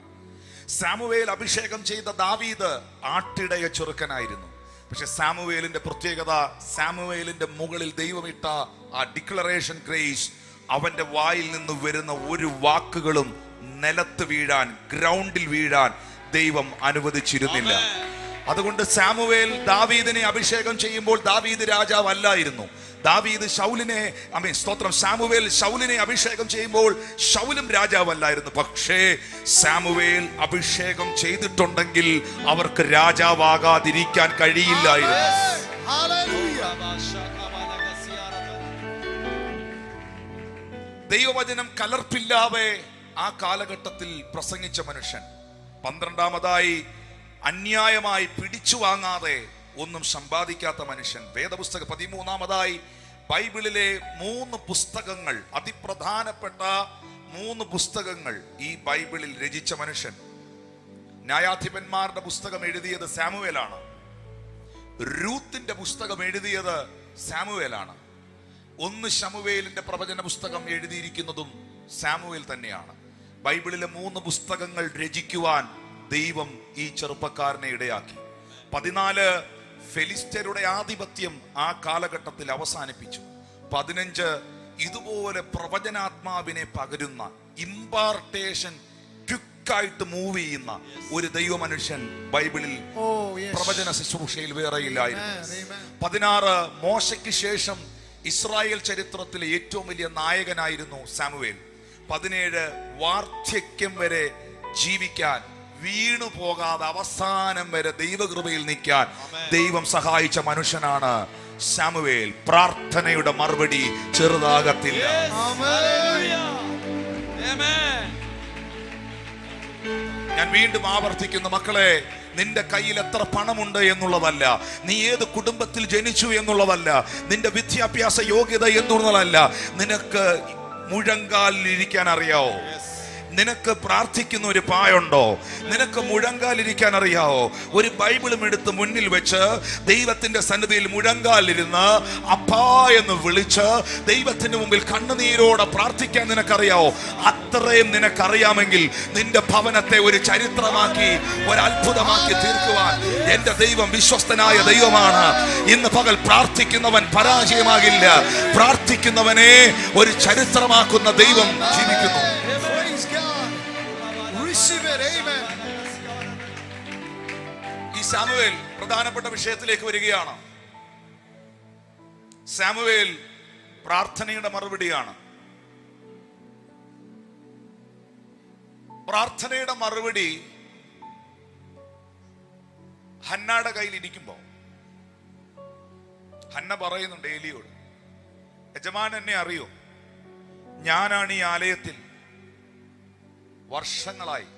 സാമുവേൽ അഭിഷേകം ചെയ്ത ദാവീദ് ആട്ടിടയ ചെറുക്കനായിരുന്നു. പക്ഷെ സാമുവേലിന്റെ പ്രത്യേകത, സാമുവേലിന്റെ മുകളിൽ ദൈവമിട്ട ആ ഡിക്ലറേഷൻ ഗ്രേസ്, അവന്റെ വായിൽ നിന്ന് വരുന്ന ഒരു വാക്കുകളും നിലത്ത് വീഴാൻ, ഗ്രൗണ്ടിൽ വീഴാൻ ദൈവം അനുവദിച്ചിരുന്നില്ല. അതുകൊണ്ട് സാമുവേൽ ദാവീദിനെ അഭിഷേകം ചെയ്യുമ്പോൾ ദാവീദ് രാജാവ് അല്ലായിരുന്നു. സാമുവേൽ ശൗലിനെ അഭിഷേകം ചെയ്യുമ്പോൾ ശൗലും രാജാവല്ലായിരുന്നു. പക്ഷേ സാമുവേൽ അഭിഷേകം ചെയ്തിട്ടുണ്ടെങ്കിൽ അവർക്ക് രാജാവാകാതിരിക്കാൻ കഴിയില്ലായിരുന്നു. ദൈവവചനം കലർപ്പില്ലാതെ ആ കാലഘട്ടത്തിൽ പ്രസംഗിച്ച മനുഷ്യൻ. 12ാമതായി, അന്യായമായി പിടിച്ചു വാങ്ങാതെ ഒന്നും സമ്പാദിക്കാത്ത മനുഷ്യൻ. വേദപുസ്തകം 13ാമതായി, ബൈബിളിലെ 3 പുസ്തകങ്ങൾ, അതിപ്രധാനപ്പെട്ട 3 പുസ്തകങ്ങൾ ഈ ബൈബിളിൽ രചിച്ച മനുഷ്യൻ. ന്യായാധിപന്മാരുടെ പുസ്തകം എഴുതിയത് സാമുവേലാണ്. രൂത്തിന്റെ പുസ്തകം എഴുതിയത് സാമുവേലാണ്. 1 ശമൂവേലിന്റെ പ്രവചന പുസ്തകം എഴുതിയിരിക്കുന്നതും സാമുവേൽ തന്നെയാണ്. ബൈബിളിലെ 3 പുസ്തകങ്ങൾ രചിക്കുവാൻ ദൈവം ഈ ചെറുപ്പക്കാരനെ ഇടയാക്കി. 14 ഫെലിസ്ത്യരുടെ ആധിപത്യം ആ കാലഘട്ടത്തിൽ അവസാനിപ്പിച്ചു. 15 ഇതുപോലെ പ്രവചനാത്മാവിനെ പകരുന്ന, ഇമ്പാർട്ടേഷൻ ക്വിക്കായിട്ട് മൂവ് ചെയ്യുന്ന ഒരു ദൈവ മനുഷ്യൻ ബൈബിളിൽ പ്രവചന ശുശ്രൂഷയിൽ വേറെയില്ലായിരുന്നു. 16 മോശയ്ക്ക് ശേഷം ഇസ്രായേൽ ചരിത്രത്തിലെ ഏറ്റവും വലിയ നായകനായിരുന്നു സാമുവേൽ. 17 വാർദ്ധക്യം വരെ ജീവിക്കാൻ, വീണു പോകാതെ അവസാനം വരെ ദൈവകൃപയിൽ നിൽക്കാൻ ദൈവം സഹായിച്ച മനുഷ്യനാണ് സാമുവേൽ, പ്രാർത്ഥനയുടെ മറുപടി ചെറുതാകത്തില്ല. ഞാൻ വീണ്ടും ആവർത്തിക്കുന്നു മക്കളെ, നിന്റെ കയ്യിൽ എത്ര പണമുണ്ട് എന്നുള്ളതല്ല, നീ ഏത് കുടുംബത്തിൽ ജനിച്ചു എന്നുള്ളതല്ല, നിന്റെ വിദ്യാഭ്യാസ യോഗ്യത എന്നുള്ളതല്ല, നിനക്ക് മുഴങ്കാലിരിക്കാൻ അറിയാവോ? നിനക്ക് പ്രാർത്ഥിക്കുന്ന ഒരു പായുണ്ടോ? നിനക്ക് മുഴങ്കാലിരിക്കാൻ അറിയാവോ? ഒരു ബൈബിളും എടുത്ത് മുന്നിൽ വെച്ച് ദൈവത്തിന്റെ സന്നിധിയിൽ മുഴങ്കാലിരുന്ന് അപ്പാ എന്ന് വിളിച്ച് ദൈവത്തിന് മുമ്പിൽ കണ്ണുനീരോടെ പ്രാർത്ഥിക്കാൻ നിനക്കറിയാവോ? അത്രയും നിനക്കറിയാമെങ്കിൽ നിന്റെ ഭവനത്തെ ഒരു ചരിത്രമാക്കി, ഒരു അത്ഭുതമാക്കി തീർക്കുവാൻ എന്റെ ദൈവം വിശ്വസ്തനായ ദൈവമാണ്. ഇന്ന് പകൽ പ്രാർത്ഥിക്കുന്നവൻ പരാജയമാകില്ല. പ്രാർത്ഥിക്കുന്നവനെ ഒരു ചരിത്രമാക്കുന്ന ദൈവം ജീവിക്കുന്നു. ഈ സാമുവേൽ പ്രധാനപ്പെട്ട വിഷയത്തിലേക്ക് വരികയാണ്. സാമുവേൽ പ്രാർത്ഥനയുടെ മറുപടിയാണ്. പ്രാർത്ഥനയുടെ മറുപടി ഹന്നയുടെ കയ്യിൽ ഇരിക്കുമ്പോ ഹന്ന പറയുന്നുണ്ട് ഏലിയോട്, യജമാനൻ എന്നെ അറിയോ? ഞാനാണ് ഈ ആലയത്തിൽ വർഷങ്ങളായി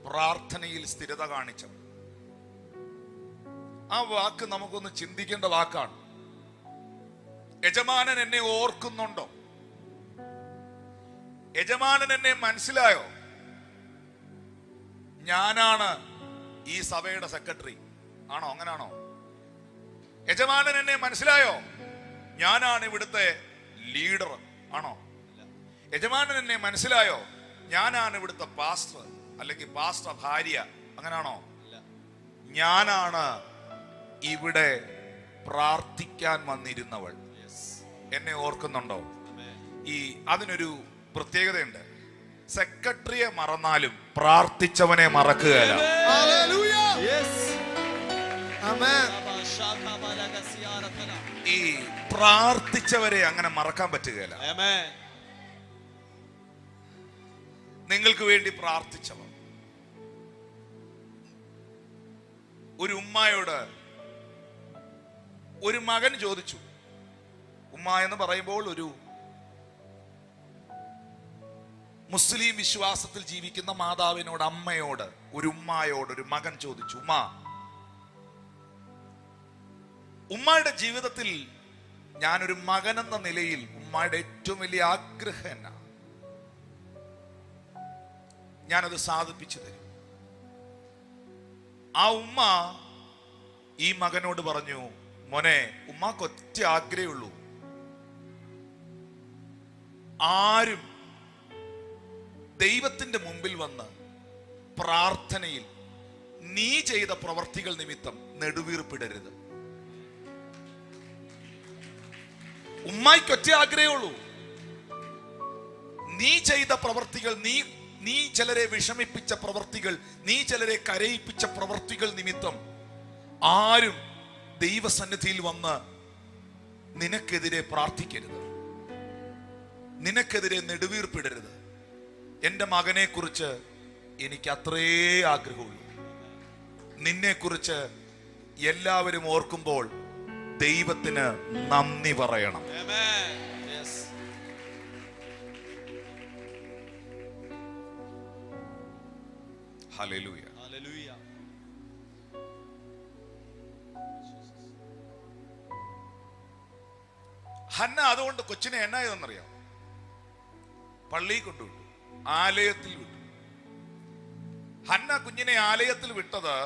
പ്രാർത്ഥനയിൽ സ്ഥിരത കാണിച്ചത്. ആ വാക്ക് നമുക്കൊന്ന് ചിന്തിക്കേണ്ട വാക്കാണ്. യജമാനൻ എന്നെ ഓർക്കുന്നുണ്ടോ? യജമാനൻ എന്നെ മനസ്സിലായോ? ഞാനാണ് ഈ സഭയുടെ സെക്രട്ടറി ആണോ? അങ്ങനാണോ? യജമാനൻ എന്നെ മനസ്സിലായോ? ഞാനാണ് ഇവിടുത്തെ ലീഡർ ആണോ? യജമാനൻ എന്നെ മനസ്സിലായോ? ഞാനാണ് ഇവിടുത്തെ പാസ്റ്റർ അല്ലെങ്കിൽ പാസ്റ്റർ ഭാര്യ, അങ്ങനാണോ? ഞാനാണ് ഇവിടെ പ്രാർത്ഥിക്കാൻ വന്നിരുന്നവൾ. എന്നെ ഓർക്കുന്നുണ്ടോ? അതിനൊരു പ്രത്യേകതയുണ്ട്. സെക്രട്ടറിയെ മറന്നാലും പ്രാർത്ഥിച്ചവനെ മറക്കുകയല്ല. ഈ പ്രാർത്ഥിച്ചവരെ അങ്ങനെ മറക്കാൻ പറ്റുകയില്ല. നിങ്ങൾക്ക് വേണ്ടി പ്രാർത്ഥിച്ചവർ. ഒരു ഉമ്മയോട് ഒരു മകൻ ചോദിച്ചു. ഉമ്മ എന്ന് പറയുമ്പോൾ ഒരു മുസ്ലിം വിശ്വാസത്തിൽ ജീവിക്കുന്ന മാതാവിനോട്, അമ്മയോട്, ഒരു ഉമ്മയോട് ഒരു മകൻ ചോദിച്ചു, ഉമ്മയുടെ ജീവിതത്തിൽ ഞാനൊരു മകൻ എന്ന നിലയിൽ ഉമ്മയുടെ ഏറ്റവും വലിയ ആഗ്രഹം എന്നാ? ഞാനത് സാധിപ്പിച്ചു തരും. ആ ഉമ്മ ഈ മകനോട് പറഞ്ഞു, മോനെ, ഉമ്മക്ക് ഒറ്റ ആഗ്രഹമുള്ളൂ, ആരും ദൈവത്തിന്റെ മുമ്പിൽ വന്ന് പ്രാർത്ഥനയിൽ നീ ചെയ്ത പ്രവർത്തികൾ നിമിത്തം നെടുവീർപ്പിടരുത്. ഉമ്മായിക്ക് ഒറ്റ ആഗ്രഹമുള്ളൂ, നീ ചെയ്ത പ്രവർത്തികൾ, നീ ചിലരെ വിഷമിപ്പിച്ച പ്രവർത്തികൾ, നീ ചിലരെ കരയിപ്പിച്ച പ്രവർത്തികൾ നിമിത്തം ആരും ദൈവസന്നിധിയിൽ വന്ന് നിനക്കെതിരെ പ്രാർത്ഥിക്കരുത്, നിനക്കെതിരെ നെടുവീർപ്പിടരുത്. എൻ്റെ മകനെ കുറിച്ച് എനിക്ക് അത്രേ ആഗ്രഹമുള്ളൂ. നിന്നെ കുറിച്ച് എല്ലാവരും ഓർക്കുമ്പോൾ ദൈവത്തിന് നന്ദി പറയണം. ഹല്ലേലൂയ. ഹന്ന അതുകൊണ്ട് കൊച്ചിനെ എന്നാ ചെയ്തെന്നറിയാം? പള്ളിയിൽ കൊണ്ടുവിട്ടു, ആലയത്തിൽ വിട്ടു. ഹന്ന കുഞ്ഞിനെ ആലയത്തിൽ വിട്ടത്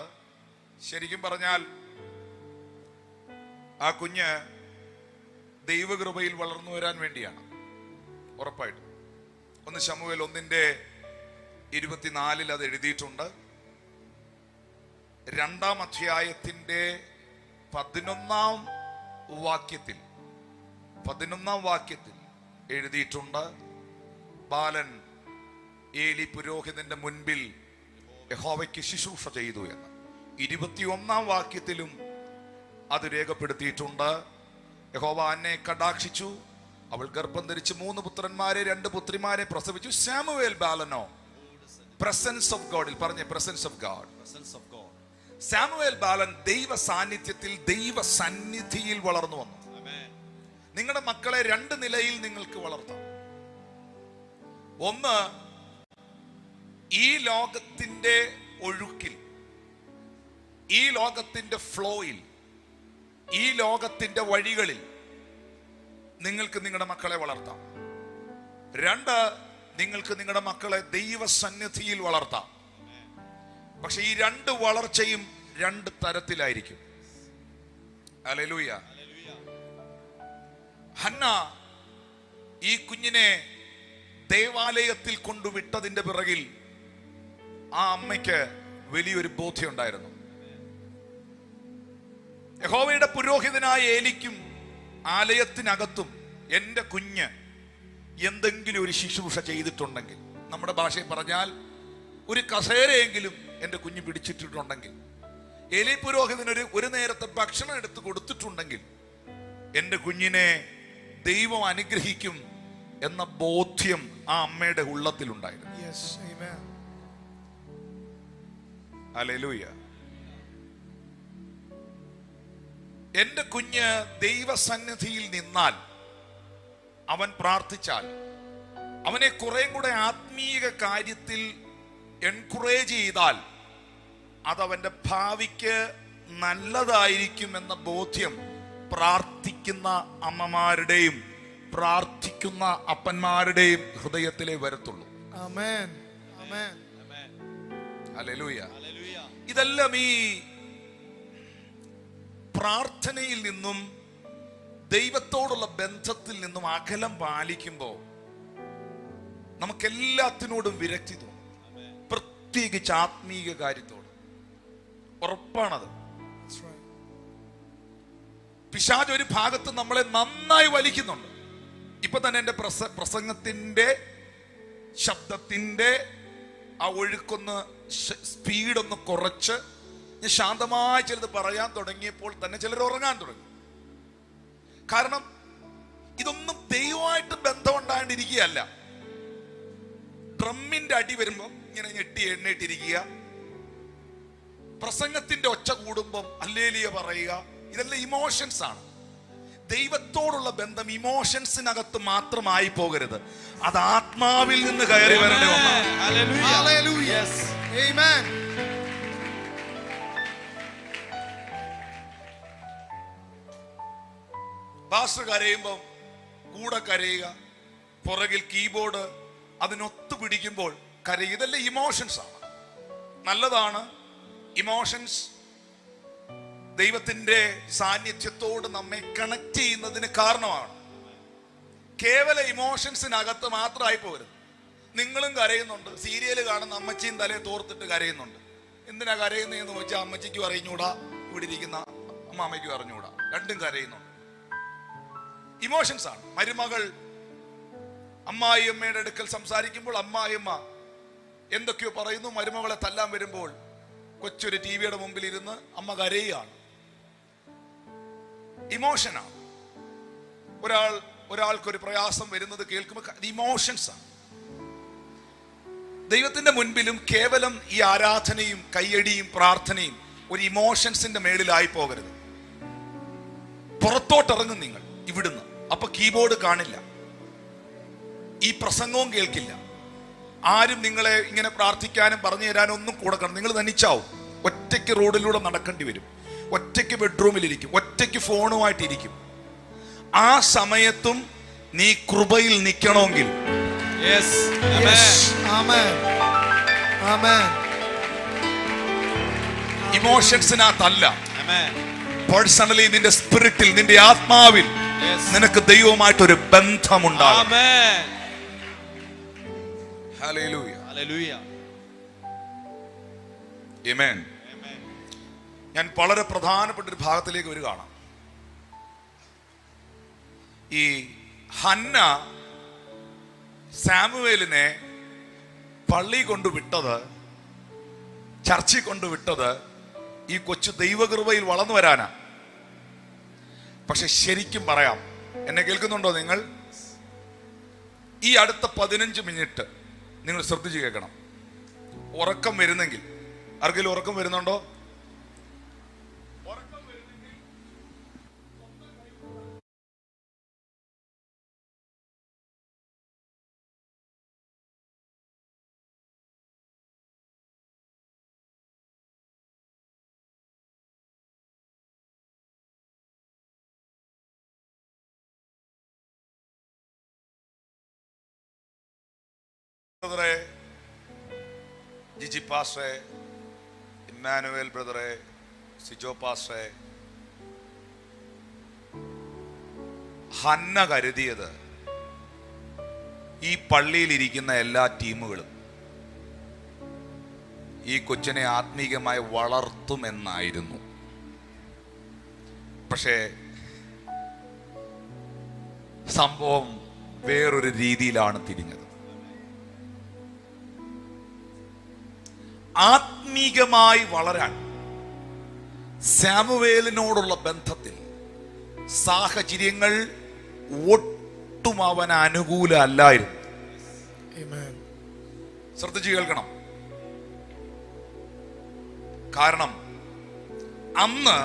ശരിക്കും പറഞ്ഞാൽ ആ കുഞ്ഞ് ദൈവകൃപയിൽ വളർന്നു വരാൻ വേണ്ടിയാണ്, ഉറപ്പായിട്ടും. 1 ശമൂവേൽ 1:24 അത് എഴുതിയിട്ടുണ്ട്. 2-ാം അധ്യായത്തിന്റെ 11-ാം വാക്യത്തിൽ എഴുതിയിട്ടുണ്ട്, ബാലൻ ഏലി പുരോഹിതന്റെ മുൻപിൽ യഹോവയ്ക്ക് ശുശ്രൂഷ ചെയ്തു എന്ന്. 21-ാം വാക്യത്തിലും അത് രേഖപ്പെടുത്തിയിട്ടുണ്ട്. യഹോവ അന്നെ കടാക്ഷിച്ചു, അവൾ ഗർഭം ധരിച്ച് 3 പുത്രന്മാരെ 2 പുത്രിമാരെ പ്രസവിച്ചു. സാമുവേൽ ബാലനോ പ്രസൻസ് ഓഫ് ഗോഡിൽ, പറഞ്ഞ പ്രസൻസ് ഓഫ് ഗോഡ്. സാമുവേൽ ബാലൻ ദൈവ സാന്നിധ്യത്തിൽ, ദൈവ സന്നിധിയിൽ വളർന്നു വന്നു. നിങ്ങളുടെ മക്കളെ രണ്ട് നിലയിൽ നിങ്ങൾക്ക് വളർത്താം. ഒന്ന്, ഈ ലോകത്തിന്റെ ഒഴുക്കിൽ, ഈ ലോകത്തിന്റെ ഫ്ലോയിൽ, ഈ ലോകത്തിന്റെ വഴികളിൽ നിങ്ങൾക്ക് നിങ്ങളുടെ മക്കളെ വളർത്താം. രണ്ട്, നിങ്ങൾക്ക് നിങ്ങളുടെ മക്കളെ ദൈവസന്നിധിയിൽ വളർത്താം. പക്ഷെ ഈ രണ്ട് വളർച്ചയും രണ്ട് തരത്തിലായിരിക്കും. ഹല്ലേലൂയ. ഹന്ന ഈ കുഞ്ഞിനെ ദേവാലയത്തിൽ കൊണ്ടുവിട്ടതിന്റെ പിറകിൽ ആ അമ്മയ്ക്ക് വലിയൊരു ബോധ്യം ഉണ്ടായിരുന്നു. യഹോവയുടെ പുരോഹിതനായ ഏലിക്കും ആലയത്തിനകത്തും എൻ്റെ കുഞ്ഞ് എന്തെങ്കിലും ഒരു ശുശ്രൂഷ ചെയ്തിട്ടുണ്ടെങ്കിൽ, നമ്മുടെ ഭാഷയിൽ പറഞ്ഞാൽ ഒരു കസേരയെങ്കിലും എൻ്റെ കുഞ്ഞ് പിടിച്ചിട്ടുണ്ടെങ്കിൽ, ഏലി പുരോഹിതന് ഒരു നേരത്തെ ഭക്ഷണം എടുത്ത് കൊടുത്തിട്ടുണ്ടെങ്കിൽ, എൻ്റെ കുഞ്ഞിനെ ദൈവം അനുഗ്രഹിക്കും എന്ന ബോധ്യം ആ അമ്മയുടെ ഉള്ളത്തിലുണ്ടായിരുന്നു. ഹല്ലേലൂയ. എൻ്റെ കുഞ്ഞ് ദൈവസന്നിധിയിൽ നിന്നാൽ, അവൻ പ്രാർത്ഥിച്ചാൽ, അവനെ കുറെ കൂടെ ആത്മീയ കാര്യത്തിൽ എൻകറേജ് ചെയ്താൽ അതവന്റെ ഭാവിക്ക് നല്ലതായിരിക്കും എന്ന ബോധ്യം പ്രാർത്ഥിക്കുന്ന അമ്മമാരുടെയും പ്രാർത്ഥിക്കുന്ന അപ്പന്മാരുടെയും ഹൃദയത്തിലേ വരത്തുള്ളൂ. ആമേൻ, ആമേൻ, ഹല്ലേലൂയ. ഇതെല്ലാം ഈ പ്രാർത്ഥനയിൽ നിന്നും ദൈവത്തോടുള്ള ബന്ധത്തിൽ നിന്നും അകലം പാലിക്കുമ്പോൾ നമുക്കെല്ലാത്തിനോടും വിരക്തി തോന്നും, പ്രത്യേകിച്ച് ആത്മീയ കാര്യത്തോട്. ഉറപ്പാണത്. പിശാച് ഒരു ഭാഗത്ത് നമ്മളെ നന്നായി വലിക്കുന്നുണ്ട്. ഇപ്പൊ തന്നെ എന്റെ പ്രസംഗത്തിന്റെ ശബ്ദത്തിന്റെ ആ ഒഴുക്കൊന്ന് സ്പീഡൊന്ന് കുറച്ച് ഞാൻ ശാന്തമായി ചിലത് പറയാൻ തുടങ്ങിയപ്പോൾ തന്നെ ചിലർ ഉറങ്ങാൻ തുടങ്ങി. കാരണം ഇതൊന്നും ദൈവമായിട്ട് ബന്ധമുണ്ടായിട്ടിരിക്കുകയല്ല. ഡ്രമ്മിന്റെ അടി വരുമ്പം ഇങ്ങനെ ഞെട്ടി എണ്ണയിട്ടിരിക്കുക, പ്രസംഗത്തിന്റെ ഒച്ച കൂടുമ്പം ഹല്ലേലൂയ പറയുക, ഇതെല്ലാം ഇമോഷൻസ് ആണ്. ദൈവത്തോടുള്ള ബന്ധം ഇമോഷൻസിനകത്ത് മാത്രമായി പോകരുത്, അത് ആത്മാവിൽ നിന്ന് കയറി വരേണ്ട ഒന്നാണ്. പാസ്റ്റർ കരയുമ്പം കൂടെ കരയുക, പുറകിൽ കീബോർഡ് അതിനൊത്തു പിടിക്കുമ്പോൾ കരയുക, ഇതെല്ലാം ഇമോഷൻസ് ആണ്. നല്ലതാണ്. ഇമോഷൻസ് ദൈവത്തിന്റെ സാന്നിധ്യത്തോട് നമ്മെ കണക്ട് ചെയ്യുന്നതിന് കാരണമാണ്. കേവല ഇമോഷൻസിനകത്ത് മാത്രമായി പോകരുത്. നിങ്ങളും കരയുന്നുണ്ട്, സീരിയല് കാണുന്ന അമ്മച്ചിയും തലയെ തോർത്തിട്ട് കരയുന്നുണ്ട്. എന്തിനാ കരയുന്നതെന്ന് ചോദിച്ചാൽ അമ്മച്ചിക്കും അറിഞ്ഞൂടാ, ഇവിടെ ഇരിക്കുന്ന അമ്മാമ്മയ്ക്കും അറിഞ്ഞൂടാ, രണ്ടും കരയുന്നുണ്ട്. ഇമോഷൻസ് ആണ്. മരുമകൾ അമ്മായിയമ്മയുടെ അടുക്കൽ സംസാരിക്കുമ്പോൾ അമ്മായിയമ്മ എന്തൊക്കെയോ പറയുന്നു, മരുമകളെ തല്ലാൻ വരുമ്പോൾ കൊച്ചൊരു ടിവിയുടെ മുമ്പിൽ ഇരുന്ന് അമ്മ കരയുകയാണ്. ഇമോഷനാണ്. ഒരാൾക്കൊരു പ്രയാസം വരുന്നത് കേൾക്കുമ്പോൾ ഇമോഷൻസ് ആണ്. ദൈവത്തിന്റെ മുൻപിലും കേവലം ഈ ആരാധനയും കയ്യടിയും പ്രാർത്ഥനയും ഒരു ഇമോഷൻസിന്റെ മേളിലായി പോകരുത്. പുറത്തോട്ടിറങ്ങും നിങ്ങൾ ഇവിടുന്ന്, അപ്പൊ കീബോർഡ് കാണില്ല, ഈ പ്രസംഗവും കേൾക്കില്ല, ആരും നിങ്ങളെ ഇങ്ങനെ പ്രാർത്ഥിക്കാനും പറഞ്ഞു തരാനും ഒന്നും കൂടെ കാണും. നിങ്ങൾ തനിച്ചാവും. ഒറ്റയ്ക്ക് റോഡിലൂടെ നടക്കേണ്ടി വരും, ഒറ്റയ്ക്ക് ബെഡ്റൂമിലിരിക്കും, ഒറ്റയ്ക്ക് ഫോണുമായിട്ടിരിക്കും. ആ സമയത്തും നീ കൃപയിൽ നിൽക്കണമെങ്കിൽ ഇമോഷൻസിനകത്തല്ല, പേഴ്സണലി നിന്റെ സ്പിരിറ്റിൽ, നിന്റെ ആത്മാവിൽ നിനക്ക് ദൈവവുമായിട്ടൊരു ബന്ധമുണ്ടാകും. ഹല്ലേലൂയ, ഹല്ലേലൂയ, ആമേൻ. ഞാൻ വളരെ പ്രധാനപ്പെട്ട ഒരു ഭാഗത്തിലേക്ക് വരികയാണ്. ഈ ഹന്ന സാമുവേലിനെ പള്ളി കൊണ്ടുവിട്ടത്, ചർച്ചിൽ കൊണ്ടുവിട്ടത് ഈ കൊച്ചു ദൈവകൃപയിൽ വളർന്നു വരാനാ. പക്ഷെ ശരിക്കും പറയാം, എന്നെ കേൾക്കുന്നുണ്ടോ നിങ്ങൾ? ഈ അടുത്ത 15 മിനിറ്റ് നിങ്ങൾ ശ്രദ്ധിച്ച് കേൾക്കണം. ഉറക്കം വരുന്നെങ്കിൽ, ആർക്കെങ്കിലും ഉറക്കം വരുന്നുണ്ടോ? ബ്രദറെ, ജിജി പാസ്റ്ററെ, ഇമ്മാനുവേൽ ബ്രദറെ, സിജോ പാസ്റ്ററെ, ഹന്ന കരുതിയത് ഈ പള്ളിയിലിരിക്കുന്ന എല്ലാ ടീമുകളും ഈ കൊച്ചിനെ ആത്മീകമായി വളർത്തുമെന്നായിരുന്നു. പക്ഷേ സംഭവം വേറൊരു രീതിയിലാണ് തിരിഞ്ഞത്. ആത്മീകമായി വളരാൻ സാമുവേലിനോടുള്ള ബന്ധത്തിൽ സാഹചര്യങ്ങൾ ഒട്ടും അവന് അനുകൂലമല്ലായിരുന്നു. ശ്രദ്ധിച്ചു കേൾക്കണം. കാരണം അന്ന്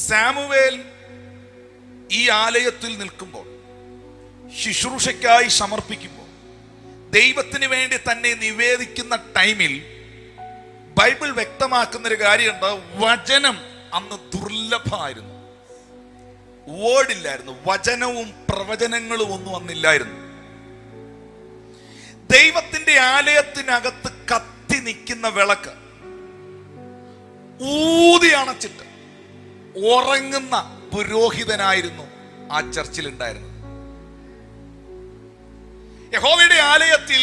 സാമുവേൽ ഈ ആലയത്തിൽ നിൽക്കുമ്പോൾ, ശുശ്രൂഷയ്ക്കായി സമർപ്പിക്കുമ്പോൾ, ദൈവത്തിന് വേണ്ടി തന്നെ നിവേദിക്കുന്ന ടൈമിൽ ബൈബിൾ വ്യക്തമാക്കുന്നൊരു കാര്യമുണ്ട്. വചനം അന്ന് ദുർലഭമായിരുന്നു. വേർഡില്ലായിരുന്നു. വചനവും പ്രവചനങ്ങളും ഒന്നും അന്നില്ലായിരുന്നു. ദൈവത്തിന്റെ ആലയത്തിനകത്ത് കത്തി നിൽക്കുന്ന വിളക്ക് ഊതി അണച്ചിട്ട് ഉറങ്ങുന്ന പുരോഹിതനായിരുന്നു ആ ചർച്ചിൽ ഉണ്ടായിരുന്നത്. യഹോവയുടെ ആലയത്തിൽ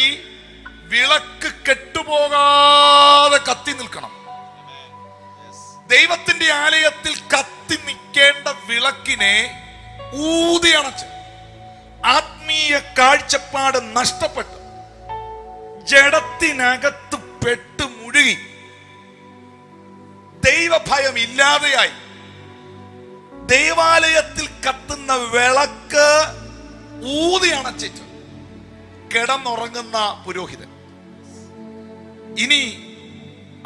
വിളക്ക് കെട്ടുപോകാതെ കത്തി നിൽക്കണം. ദൈവത്തിന്റെ ആലയത്തിൽ കത്തി നിൽക്കേണ്ട വിളക്കിനെ ഊതി അണച്ച് ആത്മീയ കാഴ്ചപ്പാട് നഷ്ടപ്പെട്ട് ജഡത്തിനകത്ത് പെട്ട് മുഴുകി ദൈവഭയം ഇല്ലാതെയായി ദൈവാലയത്തിൽ കത്തുന്ന വിളക്ക് ഊതി അണച്ചിട്ട് കിടന്നുറങ്ങുന്ന പുരോഹിതൻ. ഇനി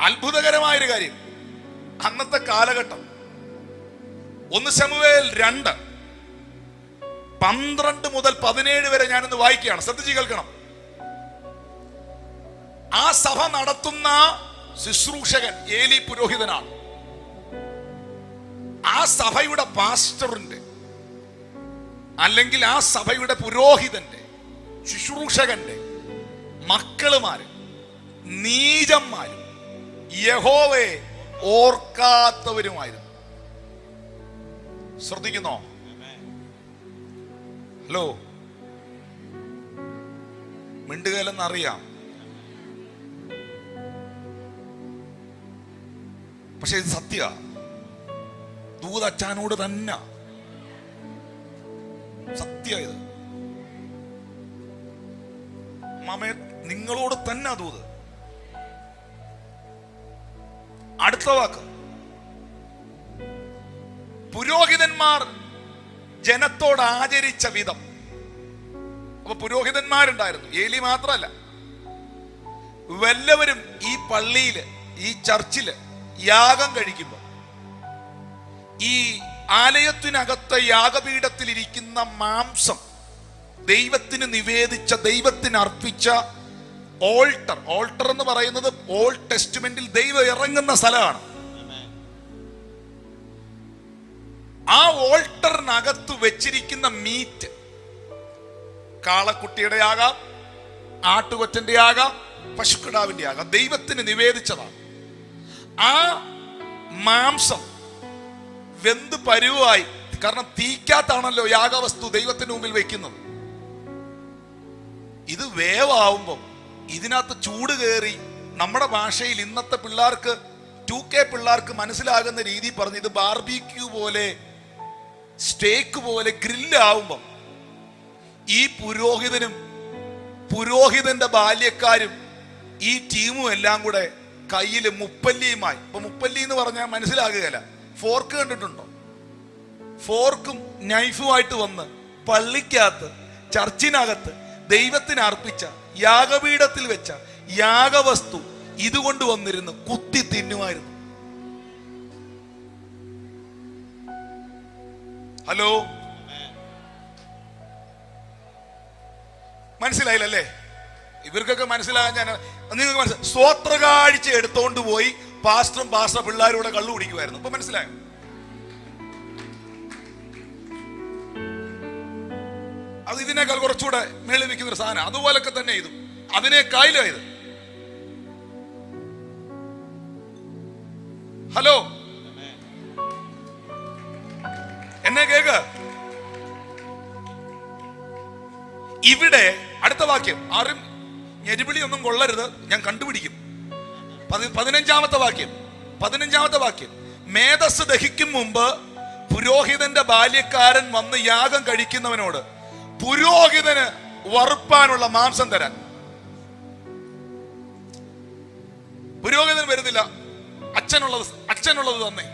അത്ഭുതകരമായൊരു കാര്യം, അന്നത്തെ കാലഘട്ടം 1 ശമൂവേൽ 2:12 മുതൽ 17 വരെ ഞാനൊന്ന് വായിക്കുകയാണ്. ശ്രദ്ധിച്ച് കേൾക്കണം. ആ സഭ നടത്തുന്ന ശുശ്രൂഷകൻ ഏലി പുരോഹിതനാണ്. ആ സഭയുടെ പാസ്റ്ററിന്റെ അല്ലെങ്കിൽ ആ സഭയുടെ പുരോഹിതന്റെ ശുശ്രൂഷകന്റെ മക്കളുമാരും നീചന്മാരും യഹോവയെ ഓർക്കാത്തവരുമായിരുന്നു. ശ്രദ്ധിക്കുന്നോ? ഹലോ, മിണ്ടുകയില്ലെന്നറിയാം. പക്ഷെ ഇത് സത്യ. ദൂതച്ചാനോട് തന്നെ സത്യ. ഇത് മാമേ, നിങ്ങളോട് തന്നെ ദൂത്. അടുത്ത വാക്ക്, പുരോഹിതന്മാർ ജനത്തോട് ആചരിച്ച വിധം. അപ്പൊ പുരോഹിതന്മാരുണ്ടായിരുന്നു, ഏലി മാത്രമല്ല. വല്ലവരും ഈ പള്ളിയില്, ഈ ചർച്ചില് യാഗം കഴിക്കുമ്പോൾ ഈ ആലയത്തിനകത്തെ യാഗപീഠത്തിൽ ഇരിക്കുന്ന മാംസം ദൈവത്തിന് നിവേദിച്ച, ദൈവത്തിന് അർപ്പിച്ച ഓൾട്ടർ. ഓൾട്ടർ എന്ന് പറയുന്നത് ഓൾഡ് ടെസ്റ്റ്മെന്റിൽ ദൈവം ഇറങ്ങുന്ന സ്ഥലമാണ്. ആ ഓൾട്ടറിനകത്ത് വെച്ചിരിക്കുന്ന മീറ്റ് കാളക്കുട്ടിയുടെ ആകാം, ആട്ടുകൊറ്റന്റെ ആകാം, പശുക്കിടാവിന്റെ ആകാം, ദൈവത്തിന് നിവേദിച്ചതാണ്. ആ മാംസം വെന്ത് പരുവായി, കാരണം തീക്കാത്താണല്ലോ യാഗവസ്തു ദൈവത്തിന് മുമ്പിൽ വെക്കുന്നത്. ഇത് വേവാവുമ്പം ഇതിനകത്ത് ചൂട് കയറി, നമ്മുടെ ഭാഷയിൽ ഇന്നത്തെ പിള്ളേർക്ക് 2K പിള്ളേർക്ക് മനസ്സിലാകുന്ന രീതി പറഞ്ഞ്, ഇത് ബാർബിക്യൂ പോലെ, സ്റ്റേക്ക് പോലെ ഗ്രില്ലാവുമ്പം ഈ പുരോഹിതനും പുരോഹിതന്റെ ബാല്യക്കാരും ഈ ടീമും എല്ലാം കൂടെ കയ്യിൽ മുപ്പല്ലിയുമായി. ഇപ്പൊ മുപ്പല്ലി എന്ന് പറഞ്ഞാൽ മനസ്സിലാകുകയല്ല. ഫോർക്ക് കണ്ടിട്ടുണ്ടോ? ഫോർക്കും നൈഫുമായിട്ട് വന്ന് പള്ളിക്കകത്ത്, ചർച്ചിനകത്ത് ദൈവത്തിന് അർപ്പിച്ച യാഗപീഠത്തിൽ വെച്ച യാഗവസ്തു ഇതുകൊണ്ട് വന്നിരുന്ന് കുത്തി തിന്നുമായിരുന്നു. ഹലോ, മനസ്സിലായില്ലല്ലേ? ഇവർക്കൊക്കെ മനസ്സിലാകാൻ ഞാൻ നിങ്ങൾക്ക് മനസ്സിലായി. സ്വോത്രകാഴ്ച എടുത്തോണ്ട് പോയി പാസ്റ്ററും പാസ്റ്റർ പിള്ളേരുടെ കള്ളു കുടിക്കുമായിരുന്നു. ഇപ്പൊ മനസ്സിലായോ? അത് ഇതിനേക്കാൾ കുറച്ചുകൂടെ മേളിൽ വെക്കുന്ന ഒരു സാധനം. അതുപോലൊക്കെ തന്നെ ഇതും അതിനേക്കായാലും. ഹലോ, എന്നെ കേക്ക്. ഇവിടെ അടുത്ത വാക്യം, ആരും ഞെരിവിളി ഒന്നും കൊള്ളരുത്, ഞാൻ കണ്ടുപിടിക്കും. 15-ാമത്തെ വാക്യം. മേധസ് ദഹിക്കും മുമ്പ് പുരോഹിതന്റെ ബാല്യക്കാരൻ വന്ന് യാഗം കഴിക്കുന്നവനോട് പുരോഹിതന് വറുപ്പാനുള്ള മാംസം തരാൻ. പുരോഹിതൻ വരുന്നില്ല, അച്ഛനുള്ളത് തന്നെ.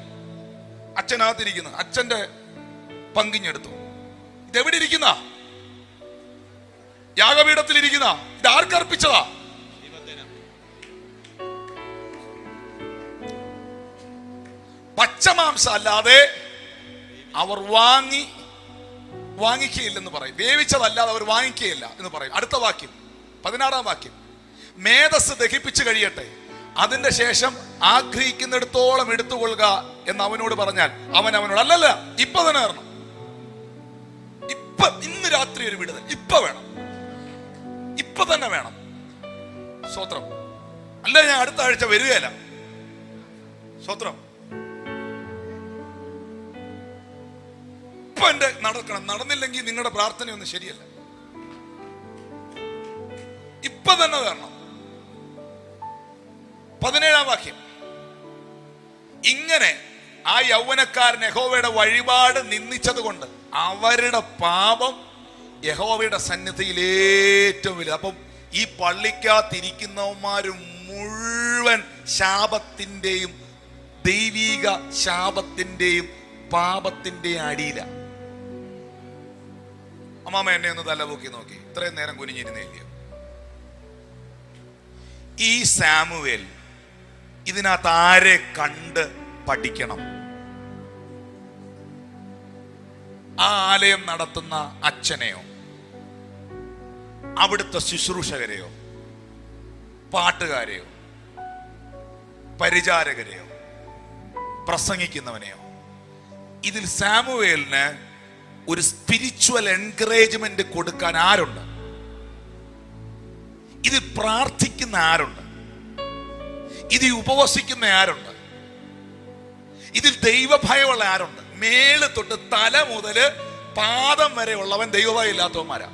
അച്ഛനകത്തിരിക്കുന്ന അച്ഛന്റെ പങ്കിഞ്ഞെടുത്തു. ഇതെവിടെ ഇരിക്കുന്ന? യാഗപീഠത്തിൽ ഇരിക്കുന്ന. ഇത് ആർക്കർപ്പിച്ചതാ? പച്ചമാംസം അല്ലാതെ അവർ വാങ്ങിക്കുകയില്ലെന്ന് പറയും. വേവിച്ചതല്ലാതെ അവർ വാങ്ങിക്കുകയില്ല എന്ന് പറയും. അടുത്ത വാക്യം, 16-ാം വാക്യം. മേധസ് ദഹിപ്പിച്ച് കഴിയട്ടെ, അതിന്റെ ശേഷം ആഗ്രഹിക്കുന്നിടത്തോളം എടുത്തുകൊള്ളുക എന്ന് അവനോട് പറഞ്ഞാൽ അവൻ അവനോട് അല്ലല്ല, ഇപ്പൊ തന്നെ തരണം, ഇന്ന് രാത്രി ഒരു വിടുതൽ ഇപ്പൊ വേണം, ഇപ്പൊ തന്നെ വേണം. സ്തോത്രം. അല്ല, ഞാൻ അടുത്ത ആഴ്ച വരികയില്ല. സ്തോത്രം. ഇപ്പൊ എന്റെ നടക്കണം. നടന്നില്ലെങ്കിൽ നിങ്ങളുടെ പ്രാർത്ഥനയൊന്നും ശരിയല്ല. ഇപ്പൊ തന്നെ തരണം. 17-ാം വാക്യം. ഇങ്ങനെ ആ യൗവനക്കാരൻ യഹോവയുടെ വഴിപാട് നിന്ദിച്ചത് കൊണ്ട് അവരുടെ പാപം യഹോവയുടെ സന്നിധിയിൽ ഏറ്റവും വലുത്. അപ്പം ഈ പള്ളിക്കകത്തിരിക്കുന്നവന്മാരും മുഴുവൻ ശാപത്തിന്റെയും ദൈവിക ശാപത്തിന്റെയും പാപത്തിന്റെയും അടിയില. അമ്മാമ എന്നെ ഒന്ന് തലപൊക്കി നോക്കി. ഇത്രയും നേരം കുനിഞ്ഞിരുന്നില്ലയോ? ഈ സാമുവേൽ ഇതിനകത്ത് ആരെ കണ്ട് പഠിക്കണം? ആ ആലയം നടത്തുന്ന അച്ഛനെയോ, അവിടുത്തെ ശുശ്രൂഷകരെയോ, പാട്ടുകാരെയോ, പരിചാരകരെയോ, പ്രസംഗിക്കുന്നവനെയോ? ഇതിൽ സാമുവേലിന് ഒരു സ്പിരിച്വൽ എൻകറേജ്മെന്റ് കൊടുക്കാൻ ആരുണ്ട്? ഇതിൽ പ്രാർത്ഥിക്കുന്ന ആരുണ്ട്? ഇതിൽ ഉപവസിക്കുന്ന ആരുണ്ട്? ഇതിൽ ദൈവഭയമുള്ള ആരുണ്ട്? മേല് തൊട്ട് തല മുതല് പാദം വരെ ഉള്ളവൻ ദൈവഭയം ഇല്ലാത്തവന്മാരാ.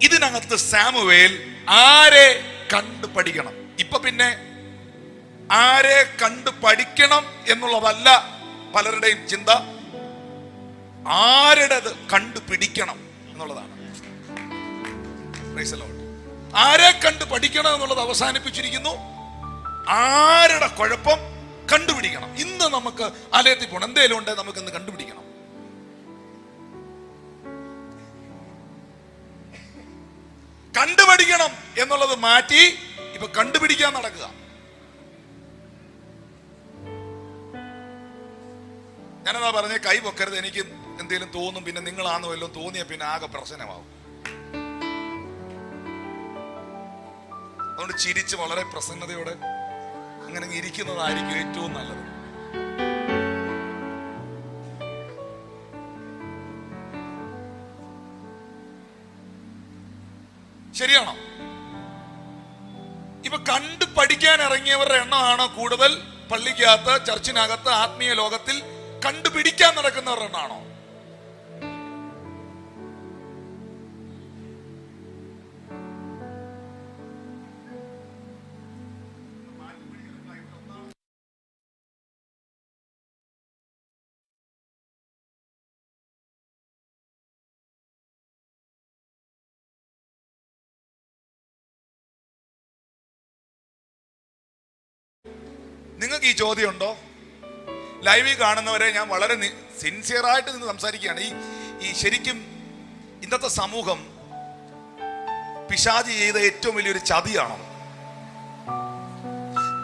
ഇതിനകത്ത് സാമുവേൽ ആരെ കണ്ടു പഠിക്കണം? ഇപ്പൊ പിന്നെ ആരെ കണ്ടു പഠിക്കണം എന്നുള്ളതല്ല പലരുടെയും ചിന്ത, ആരുടേത് കണ്ടുപിടിക്കണം എന്നുള്ളതാണ്. ആരെ കണ്ടു പഠിക്കണം എന്നുള്ളത് അവസാനിപ്പിച്ചിരിക്കുന്നു. ആരുടെ കുഴപ്പം കണ്ടുപിടിക്കണം. ഇന്ന് നമുക്ക് ആലയത്തിൽ പോകണം, എന്തേലും ഉണ്ടെങ്കിൽ നമുക്ക് ഇന്ന് കണ്ടുപിടിക്കണം. കണ്ടുപിടിക്കണം എന്നുള്ളത് മാറ്റി ഇപ്പൊ കണ്ടുപിടിക്കാൻ നടക്കുക. ഞാനെന്താ പറഞ്ഞ, കൈ പൊക്കരുത്, എനിക്ക് എന്തെങ്കിലും തോന്നും, പിന്നെ നിങ്ങളാന്ന് വല്ലതും തോന്നിയ പിന്നെ ആകെ പ്രശ്നമാവും. അതുകൊണ്ട് ചിരിച്ച് വളരെ പ്രസന്നതയോടെ അങ്ങനെ ഇരിക്കുന്നതായിരിക്കും ഏറ്റവും നല്ലത്. ശരിയാണോ? ഇപ്പൊ കണ്ടു പഠിക്കാൻ ഇറങ്ങിയവരുടെ എണ്ണമാണോ കൂടുതൽ പള്ളിക്കകത്ത്, ചർച്ചിനകത്ത്, ആത്മീയ ലോകത്തിൽ കണ്ടുപിടിക്കാൻ നടക്കുന്നവരുടെ എണ്ണമാണോ? നിങ്ങൾക്ക് ഈ ചോദ്യം ഉണ്ടോ? ലൈവിൽ കാണുന്നവരെ ഞാൻ വളരെ സിൻസിയറായിട്ട് നിന്ന് സംസാരിക്കുകയാണ്. ഈ ശരിക്കും ഇന്നത്തെ സമൂഹം പിശാചി ചെയ്ത ഏറ്റവും വലിയൊരു ചതിയാണോ?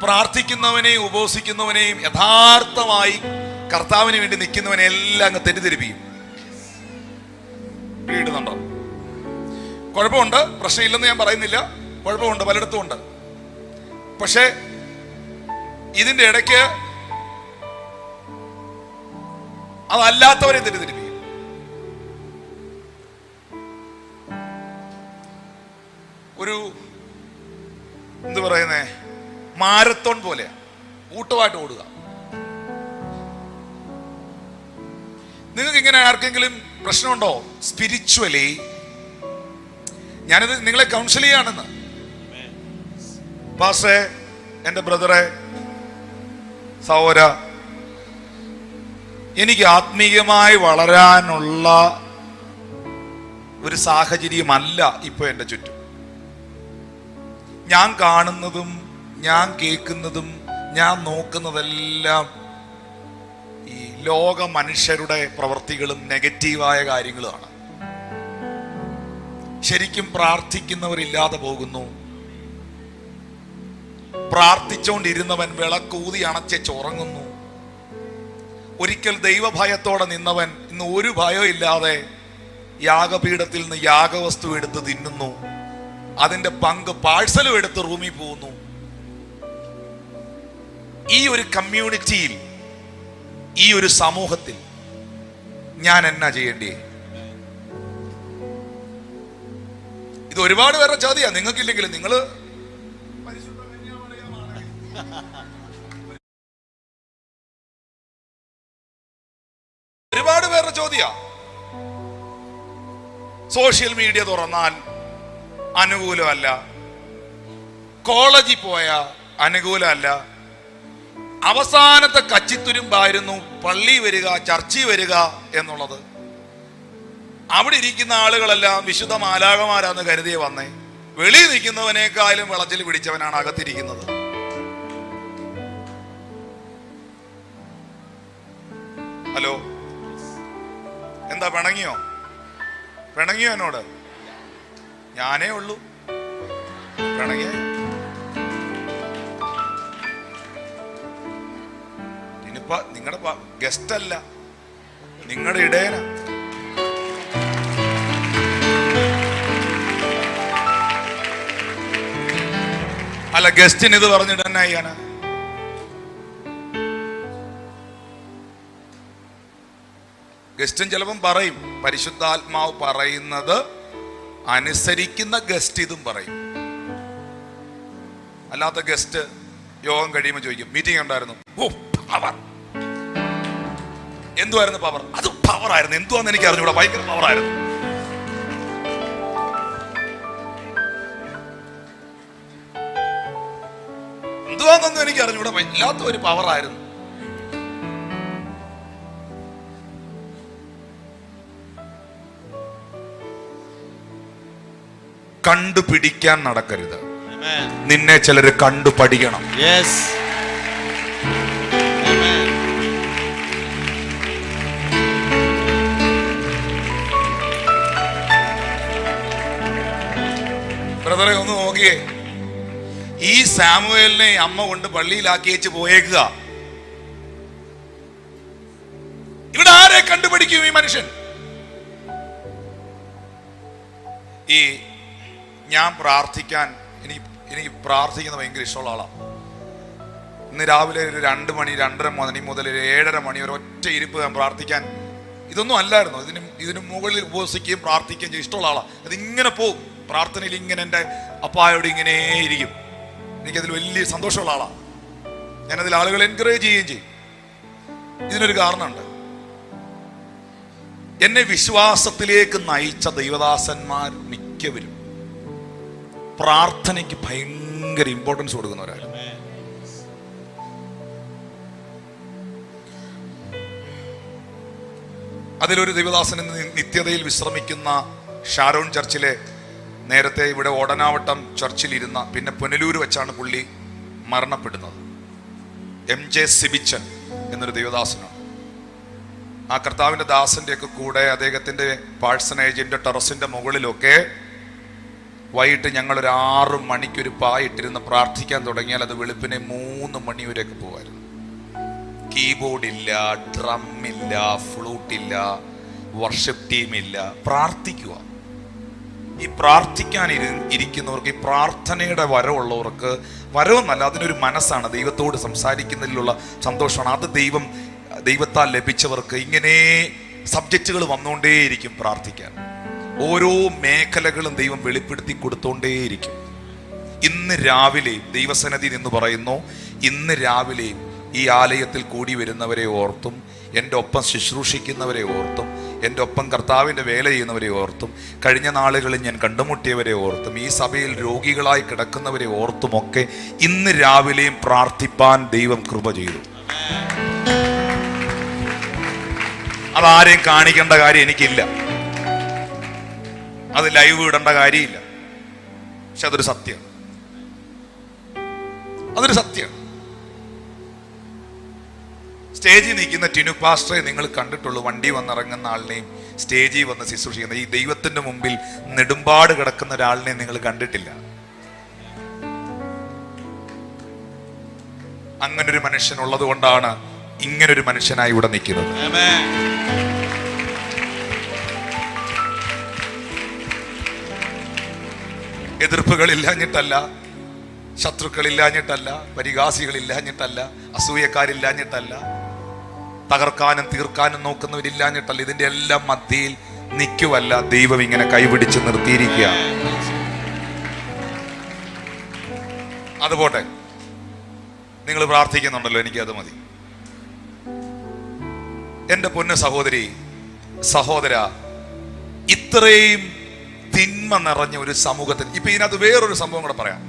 പ്രാർത്ഥിക്കുന്നവനെയും ഉപവസിക്കുന്നവനെയും യഥാർത്ഥമായി കർത്താവിന് വേണ്ടി നിൽക്കുന്നവനെ എല്ലാം അങ്ങ് തെറ്റിദ്ധരിപ്പിക്കും. ഇടുന്നുണ്ടോ? കുഴപ്പമുണ്ട്, പ്രശ്നമില്ലെന്ന് ഞാൻ പറയുന്നില്ല, കുഴപ്പമുണ്ട്, പലയിടത്തും ഉണ്ട്. പക്ഷേ ഇതിന്റെ ഇടയ്ക്ക് അതല്ലാത്തവരെ തെറ്റിദ്ധരിപ്പിക്കും. ഒരു എന്ത് പറയുന്നേ, മാരത്തോൺ പോലെ കൂട്ടമായിട്ട് ഓടുക. നിങ്ങൾക്ക് ഇങ്ങനെ ആർക്കെങ്കിലും പ്രശ്നമുണ്ടോ സ്പിരിച്വലി? ഞാനിത് നിങ്ങളെ കൗൺസിൽ ചെയ്യാണെന്ന്. പാസ്റ്റേ, എൻ്റെ ബ്രദറെ, സഹോദര, എനിക്ക് ആത്മീയമായി വളരാനുള്ള ഒരു സാഹചര്യമല്ല ഇപ്പൊ എൻ്റെ ചുറ്റും. ഞാൻ കാണുന്നതും ഞാൻ കേൾക്കുന്നതും ഞാൻ നോക്കുന്നതെല്ലാം ഈ ലോക മനുഷ്യരുടെ പ്രവൃത്തികളും നെഗറ്റീവായ കാര്യങ്ങളുമാണ്. ശരിക്കും പ്രാർത്ഥിക്കുന്നവരില്ലാതെ പോകുന്നു. പ്രാർത്ഥിച്ചുകൊണ്ടിരുന്നവൻ വിളക്കൂതി അണച്ചുറങ്ങുന്നു. ഒരിക്കൽ ദൈവഭയത്തോടെ നിന്നവൻ ഇന്ന് ഒരു ഭയം ഇല്ലാതെ യാഗപീഠത്തിൽ നിന്ന് യാഗവസ്തു എടുത്ത് തിന്നുന്നു. അതിന്റെ പങ്ക് പാഴ്സലും എടുത്ത് റൂമിൽ പോകുന്നു. ഈ ഒരു കമ്മ്യൂണിറ്റിയിൽ, ഈ ഒരു സമൂഹത്തിൽ ഞാൻ എന്നാ ചെയ്യേണ്ടേ? ഇത് ഒരുപാട് പേരുടെ ചോദ്യമാണ്. നിങ്ങൾക്കില്ലെങ്കിലും നിങ്ങള് ഒരുപാട് പേരുടെ ചോദ്യ. സോഷ്യൽ മീഡിയ തുറന്നാൽ അനുകൂലമല്ല, കോളേജിൽ പോയ അനുകൂലമല്ല, അവസാനത്തെ കച്ചിത്തുരുമ്പായിരുന്നു പള്ളി വരിക, ചർച്ചിൽ വരിക എന്നുള്ളത്. അവിടെ ഇരിക്കുന്ന ആളുകളെല്ലാം വിശുദ്ധ മാലാഖമാരാന്ന് കരുതിയേ വന്നേ. വെളിയിൽ നിൽക്കുന്നവനേക്കാളും വിളച്ചിൽ പിടിച്ചവനാണ് അകത്തിരിക്കുന്നത്. ഹലോ, എന്താ പിണങ്ങിയോ? പിണങ്ങിയോ എന്നോട്? ഞാനേ ഉള്ളൂ പിണങ്ങിയ. ഇനിയിപ്പ നിങ്ങളുടെ ഗസ്റ്റ് അല്ല, നിങ്ങളുടെ ഇടയന. അല്ല, ഗസ്റ്റിന് ഇത് പറഞ്ഞിട്ട് തന്നെ ചെയ്യാനാ? ഗസ്റ്റും ചിലപ്പം പറയും, പരിശുദ്ധാത്മാവ് പറയുന്നത് അനുസരിക്കുന്ന ഗസ്റ്റ് ഇതും പറയും. അല്ലാത്ത ഗസ്റ്റ് യോഗം കഴിയുമ്പോൾ ചോദിക്കും, മീറ്റിംഗ് ഉണ്ടായിരുന്നു, ഓ പവർ. എന്തുവായിരുന്നു പവർ? അത് പവർ ആയിരുന്നു. എന്തുവാന്ന് എനിക്ക് അറിഞ്ഞൂടാ, ഭയങ്കര പവർ ആയിരുന്നു. എന്തുവാന്നൊന്നും എനിക്ക് അറിഞ്ഞൂടാ, വല്ലാത്ത ഒരു പവർ ആയിരുന്നു. കണ്ടുപിടിക്കാൻ നടക്കരുത്. നിന്നെ ചിലര് കണ്ടുപഠിക്കണം. ബ്രദറെ ഒന്ന് നോക്കിയേ, ഈ സാമുവേലിനെ അമ്മ കൊണ്ട് പള്ളിയിലാക്കി വെച്ച് പോയേക്കുക. ഇവിടെ ആരെ കണ്ടുപിടിക്കും ഈ മനുഷ്യൻ? ഈ ഞാൻ പ്രാർത്ഥിക്കാൻ, എനിക്ക് പ്രാർത്ഥിക്കുന്നത് ഭയങ്കര ഇഷ്ടമുള്ള ആളാണ്. ഇന്ന് രാവിലെ ഒരു 2 മണി 2:30 മണി മുതൽ 7:30 മണി ഒരു ഒറ്റ ഇരിപ്പ് ഞാൻ പ്രാർത്ഥിക്കാൻ. ഇതൊന്നും അല്ലായിരുന്നു. ഇതിന് മുകളിൽ ഉപവസിക്കുകയും പ്രാർത്ഥിക്കുകയും ചെയ്യും. ഇഷ്ടമുള്ള ആളാണ്. അതിങ്ങനെ പോകും പ്രാർത്ഥനയിൽ. ഇങ്ങനെ എൻ്റെ അപ്പായോട് ഇങ്ങനെ ഇരിക്കും. എനിക്കതിൽ വലിയ സന്തോഷമുള്ള ആളാണ്. ഞാനതിൽ ആളുകളെ എൻകറേജ് ചെയ്യുകയും ചെയ്യും. ഇതിനൊരു കാരണമുണ്ട്. എന്നെ വിശ്വാസത്തിലേക്ക് നയിച്ച ദൈവദാസന്മാർ മിക്കവരും പ്രാർത്ഥനയ്ക്ക് ഭയങ്കര ഇമ്പോർട്ടൻസ് കൊടുക്കുന്നവരായിരുന്നു. അതിലൊരു ദൈവദാസൻ നിത്യതയിൽ വിശ്രമിക്കുന്ന ഷാരോൺ ചർച്ചിലെ, നേരത്തെ ഇവിടെ ഓടനാവട്ടം ചർച്ചിലിരുന്ന, പിന്നെ പുനലൂർ വെച്ചാണ് പുള്ളി മരണപ്പെടുന്നത്, MJ സിബിച്ചൻ എന്നൊരു ദൈവദാസനാണ്. ആ കർത്താവിൻ്റെ ദാസൻ്റെയൊക്കെ കൂടെ അദ്ദേഹത്തിൻ്റെ പാഴ്സനേജിൻ്റെ ടെറസിൻ്റെ മുകളിലൊക്കെ വൈകിട്ട് ഞങ്ങളൊരു 6 മണിക്കൊരു പായിട്ടിരുന്ന് പ്രാർത്ഥിക്കാൻ തുടങ്ങിയാൽ അത് വെളുപ്പിനെ 3 മണി വരെയൊക്കെ പോകുമായിരുന്നു. കീബോർഡ് ഇല്ല, ഡ്രം ഇല്ല, ഫ്ലൂട്ട് ഇല്ല, വർഷിപ്പ് ടീം ഇല്ല. പ്രാർത്ഥിക്കുക. ഈ പ്രാർത്ഥിക്കാൻ ഇരിക്കുന്നവർക്ക്, ഈ പ്രാർത്ഥനയുടെ വരവുള്ളവർക്ക്, വരവെന്നല്ല, അതിനൊരു മനസ്സാണ്. ദൈവത്തോട് സംസാരിക്കുന്നതിലുള്ള സന്തോഷമാണ്. അത് ദൈവത്താൽ ലഭിച്ചവർക്ക് ഇങ്ങനെ സബ്ജക്റ്റുകൾ വന്നുകൊണ്ടേയിരിക്കും പ്രാർത്ഥിക്കാൻ. ഓരോ മേഖലകളും ദൈവം വെളിപ്പെടുത്തി കൊടുത്തോണ്ടേയിരിക്കും. ഇന്ന് രാവിലെയും ദൈവസന്നിധിയിൽ നിന്ന് പറയുന്നു, ഇന്ന് രാവിലെയും ഈ ആലയത്തിൽ കൂടി വരുന്നവരെ ഓർത്തും, എൻ്റെ ഒപ്പം ശുശ്രൂഷിക്കുന്നവരെ ഓർത്തും, എൻ്റെ ഒപ്പം കർത്താവിൻ്റെ വേല ചെയ്യുന്നവരെ ഓർത്തും, കഴിഞ്ഞ നാളുകളിൽ ഞാൻ കണ്ടുമുട്ടിയവരെ ഓർത്തും, ഈ സഭയിൽ രോഗികളായി കിടക്കുന്നവരെ ഓർത്തുമൊക്കെ ഇന്ന് രാവിലെയും പ്രാർത്ഥിപ്പാൻ ദൈവം കൃപ ചെയ്തു. അതാരെയും കാണിക്കേണ്ട കാര്യം എനിക്കില്ല, അത് ലൈവ് ഇടേണ്ട കാര്യമില്ല. പക്ഷെ അതൊരു സത്യം, അതൊരു സത്യം. സ്റ്റേജിൽ നിൽക്കുന്ന ടിനു പാസ്റ്ററെ നിങ്ങൾ കണ്ടിട്ടുള്ളൂ. വണ്ടി വന്നിറങ്ങുന്ന ആളിനെയും സ്റ്റേജിൽ വന്ന് ശുശ്രൂഷിക്കുന്ന, ഈ ദൈവത്തിന്റെ മുമ്പിൽ നെടുമ്പാട് കിടക്കുന്ന ഒരാളിനെ നിങ്ങൾ കണ്ടിട്ടില്ല. അങ്ങനൊരു മനുഷ്യൻ ഉള്ളത് കൊണ്ടാണ് ഇങ്ങനൊരു മനുഷ്യനായി ഇവിടെ നിൽക്കുന്നത്. എതിർപ്പുകളില്ലാഞ്ഞിട്ടല്ല, ശത്രുക്കളില്ലാഞ്ഞിട്ടല്ല, പരിഹാസികളില്ലാഞ്ഞിട്ടല്ല, അസൂയക്കാരില്ലാഞ്ഞിട്ടല്ല, തകർക്കാനും തീർക്കാനും നോക്കുന്നവരില്ലാഞ്ഞിട്ടല്ല. ഇതിന്റെ എല്ലാം മധ്യയിൽ നിൽക്കുവല്ല, ദൈവം ഇങ്ങനെ കൈപിടിച്ച് നിർത്തിയിരിക്കുക. അതുപോട്ടെ, നിങ്ങൾ പ്രാർത്ഥിക്കുന്നുണ്ടല്ലോ, എനിക്കത് മതി. എന്റെ പൊന്നു സഹോദരി, സഹോദര, ഇത്രയും തിന്മ നിറഞ്ഞ ഒരു സമൂഹത്തിൽ ഇപ്പൊ ഇതിനകത്ത് വേറൊരു സംഭവം കൂടെ പറയാം.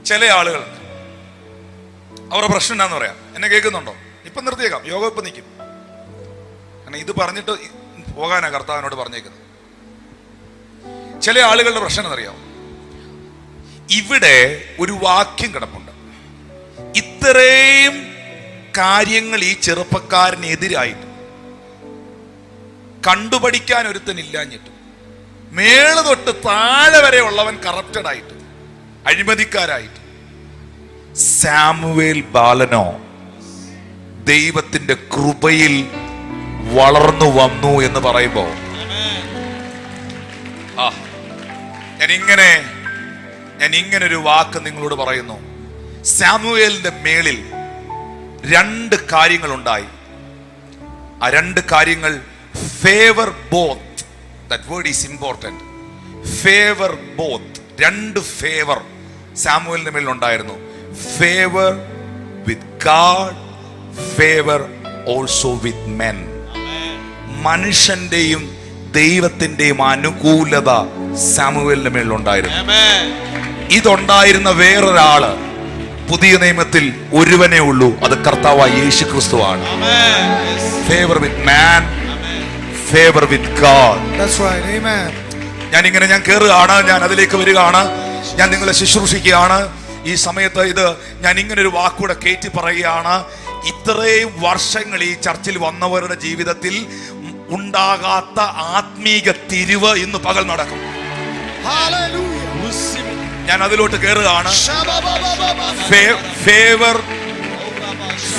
ചില ആളുകളുണ്ട്, അവരുടെ പ്രശ്നം എന്താന്ന് പറയാം. എന്നെ കേൾക്കുന്നുണ്ടോ? ഇപ്പൊ നിർത്തിയേക്കാം, യോഗം ഇപ്പൊ നിൽക്കും. കാരണം ഇത് പറഞ്ഞിട്ട് പോകാനാ കർത്താവിനോട് പറഞ്ഞേക്കുന്നത്. ചില ആളുകളുടെ പ്രശ്നം എന്നറിയാം, ഇവിടെ ഒരു വാക്യം കിടപ്പുണ്ട്. ഇത്രയും കാര്യങ്ങൾ ഈ ചെറുപ്പക്കാരനെതിരായിട്ട് കണ്ടുപഠിക്കാൻ ഒരുത്തനില്ലാഞ്ഞിട്ട്, മേള് തൊട്ട് താഴെ വരെ ഉള്ളവൻ കറപ്റ്റഡ് ആയിട്ട്, അഴിമതിക്കാരായിട്ട്, സാമുവേൽ ബാലനോ ദൈവത്തിന്റെ കൃപയിൽ വളർന്നു വന്നു എന്ന് പറയുമ്പോ ഞാൻ ഇങ്ങനെ ഒരു വാക്ക് നിങ്ങളോട് പറയുന്നു. സാമുവേലിന്റെ മേളിൽ രണ്ട് കാര്യങ്ങൾ ഉണ്ടായി. ആ രണ്ട് കാര്യങ്ങൾ favour both. That word is important. Favour both, രണ്ട് ഫേവർ സാമുവേലിന്റെ മേളിൽ ഉണ്ടായിരുന്നു. Favour with God, favour also with men. മനുഷ്യന്റെയും ദൈവത്തിന്റെയും അനുകൂലത സാമുവേലിന്റെ മേളിൽ ഉണ്ടായിരുന്നു. ഇതുണ്ടായിരുന്ന വേറൊരാള് പുതിയ നിയമത്തിൽ ഒരുവനേ ഉള്ളൂ, അത് കർത്താവായ യേശു ക്രിസ്തുവാണ്. Favour with man, favour with God. ഞാൻ കയറുകയാണ്, ഞാൻ അതിലേക്ക് വരികയാണ്, ഞാൻ നിങ്ങളെ ശുശ്രൂഷിക്കുകയാണ്. ഈ സമയത്ത് ഞാൻ ഇങ്ങനെ ഒരു വാക്കൂടെ കയറ്റി പറയുകയാണ്. ഇത്രയും വർഷങ്ങൾ ഈ ചർച്ചിൽ വന്നവരുടെ ജീവിതത്തിൽ ഉണ്ടാകാത്ത ആത്മീക തിരിവ് ഇന്ന് പകൽ നടക്കും. ഞാൻ അതിലോട്ട് കയറുകയാണ്.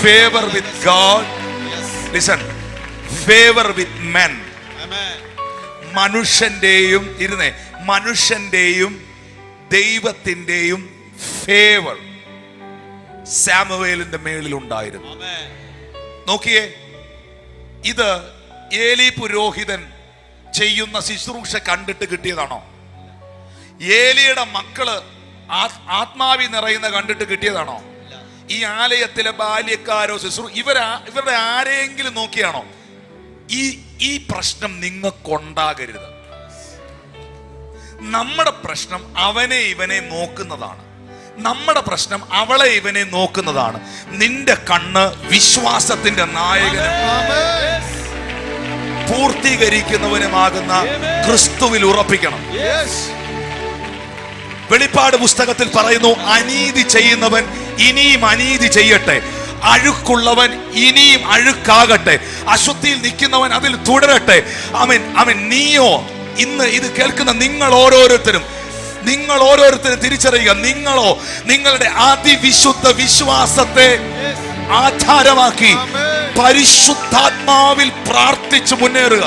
Favour with God, listen, favour with men. മനുഷ്യന്റെയും ദൈവത്തിന്റെയും ഫേവർ സാമുവേലിന്റെ മേളിൽ ഉണ്ടായിരുന്നു. നോക്കിയേ, ഇത് ഏലി പുരോഹിതൻ ചെയ്യുന്ന ശുശ്രൂഷ കണ്ടിട്ട് കിട്ടിയതാണോ? ഏലിയുടെ മക്കള് ആത്മാവി നിറയുന്ന കണ്ടിട്ട് കിട്ടിയതാണോ? ഈ ആലയത്തിലെ ബാല്യക്കാരോ ഇവരുടെ ആരെയെങ്കിലും നോക്കിയാണോ? ഈ പ്രശ്നം നിങ്ങൾക്കുണ്ടാകരുത്. നമ്മുടെ പ്രശ്നം അവനെ ഇവനെ നോക്കുന്നതാണ്. നമ്മുടെ പ്രശ്നം അവളെ ഇവനെ നോക്കുന്നതാണ്. നിന്റെ കണ്ണ് വിശ്വാസത്തിന്റെ നായകനും പൂർത്തീകരിക്കുന്നവനുമാകുന്ന ക്രിസ്തുവിൽ ഉറപ്പിക്കണം. വെളിപ്പാട് പുസ്തകത്തിൽ പറയുന്നു, അനീതി ചെയ്യുന്നവൻ ഇനിയും അനീതി ചെയ്യട്ടെ, അഴുക്കുള്ളവൻ ഇനിയും അഴുക്കാകട്ടെ, അശുദ്ധിയിൽ നിൽക്കുന്നവൻ അതിൽ തുടരട്ടെ. അവൻ നീയോ, ഇന്ന് ഇത് കേൾക്കുന്ന നിങ്ങൾ ഓരോരുത്തരും തിരിച്ചറിയുക, നിങ്ങളോ നിങ്ങളുടെ അതിവിശുദ്ധ വിശ്വാസത്തെ ആധാരമാക്കി പരിശുദ്ധാത്മാവിൽ പ്രാർത്ഥിച്ചു മുന്നേറുക.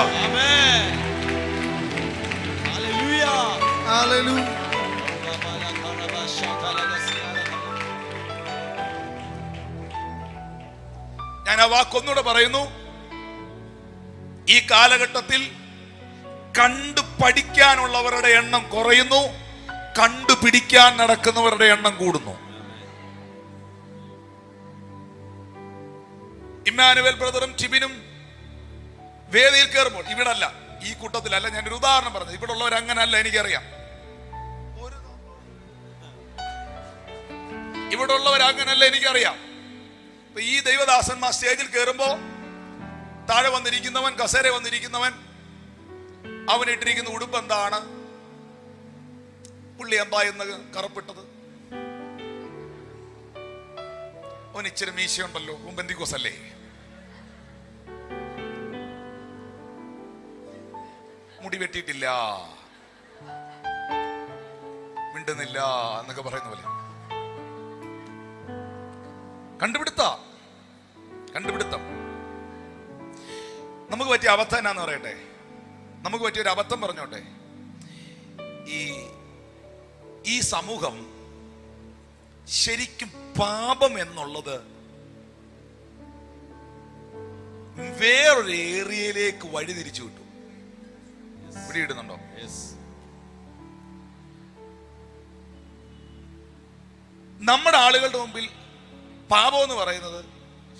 ഞാൻ ആ വാക്കൊന്നുകൂടെ പറയുന്നു. ഈ കാലഘട്ടത്തിൽ കണ്ടു പഠിക്കാനുള്ളവരുടെ എണ്ണം കുറയുന്നു, കണ്ടുപിടിക്കാൻ നടക്കുന്നവരുടെ എണ്ണം കൂടുന്നു. ഇമ്മാനുവേൽ ബ്രദറും ടിബിനും വേദിയിൽ കയറുമ്പോൾ, ഇവിടെ അല്ല, ഈ കൂട്ടത്തിലല്ല, ഞാനൊരു ഉദാഹരണം പറഞ്ഞു. ഇവിടെ ഉള്ളവർ അങ്ങനല്ല, എനിക്കറിയാം. ഇവിടെ ഉള്ളവർ അങ്ങനല്ല, എനിക്കറിയാം. ഈ ദൈവദാസന്മാർ സ്റ്റേജിൽ കയറുമ്പോ താഴെ വന്നിരിക്കുന്നവൻ, കസേര വന്നിരിക്കുന്നവൻ, അവൻ ഇട്ടിരിക്കുന്ന ഉടുപ്പ് എന്താണ്, പുള്ളി എന്താ എന്ന് കറുപ്പിട്ടത്, അവൻ ഇച്ചിരി മീശയുണ്ടല്ലോ, ബന്ദിക്കോസല്ലേ, മുടി വെട്ടിയിട്ടില്ല, മിണ്ടുന്നില്ല എന്നൊക്കെ പറയുന്ന പോലെ കണ്ടുപിടുത്തം. നമുക്ക് പറ്റിയ അബദ്ധം എന്നാന്ന് പറയട്ടെ, നമുക്ക് പറ്റിയൊരു അബദ്ധം പറഞ്ഞോട്ടെ. ഈ സമൂഹം ശരിക്കും പാപം എന്നുള്ളത് വേറൊരു ഏരിയയിലേക്ക് വഴിതിരിച്ചു വിട്ടു. പിടിയിടുന്നുണ്ടോ? നമ്മുടെ ആളുകളുടെ മുമ്പിൽ പാപം എന്ന് പറയുന്നത്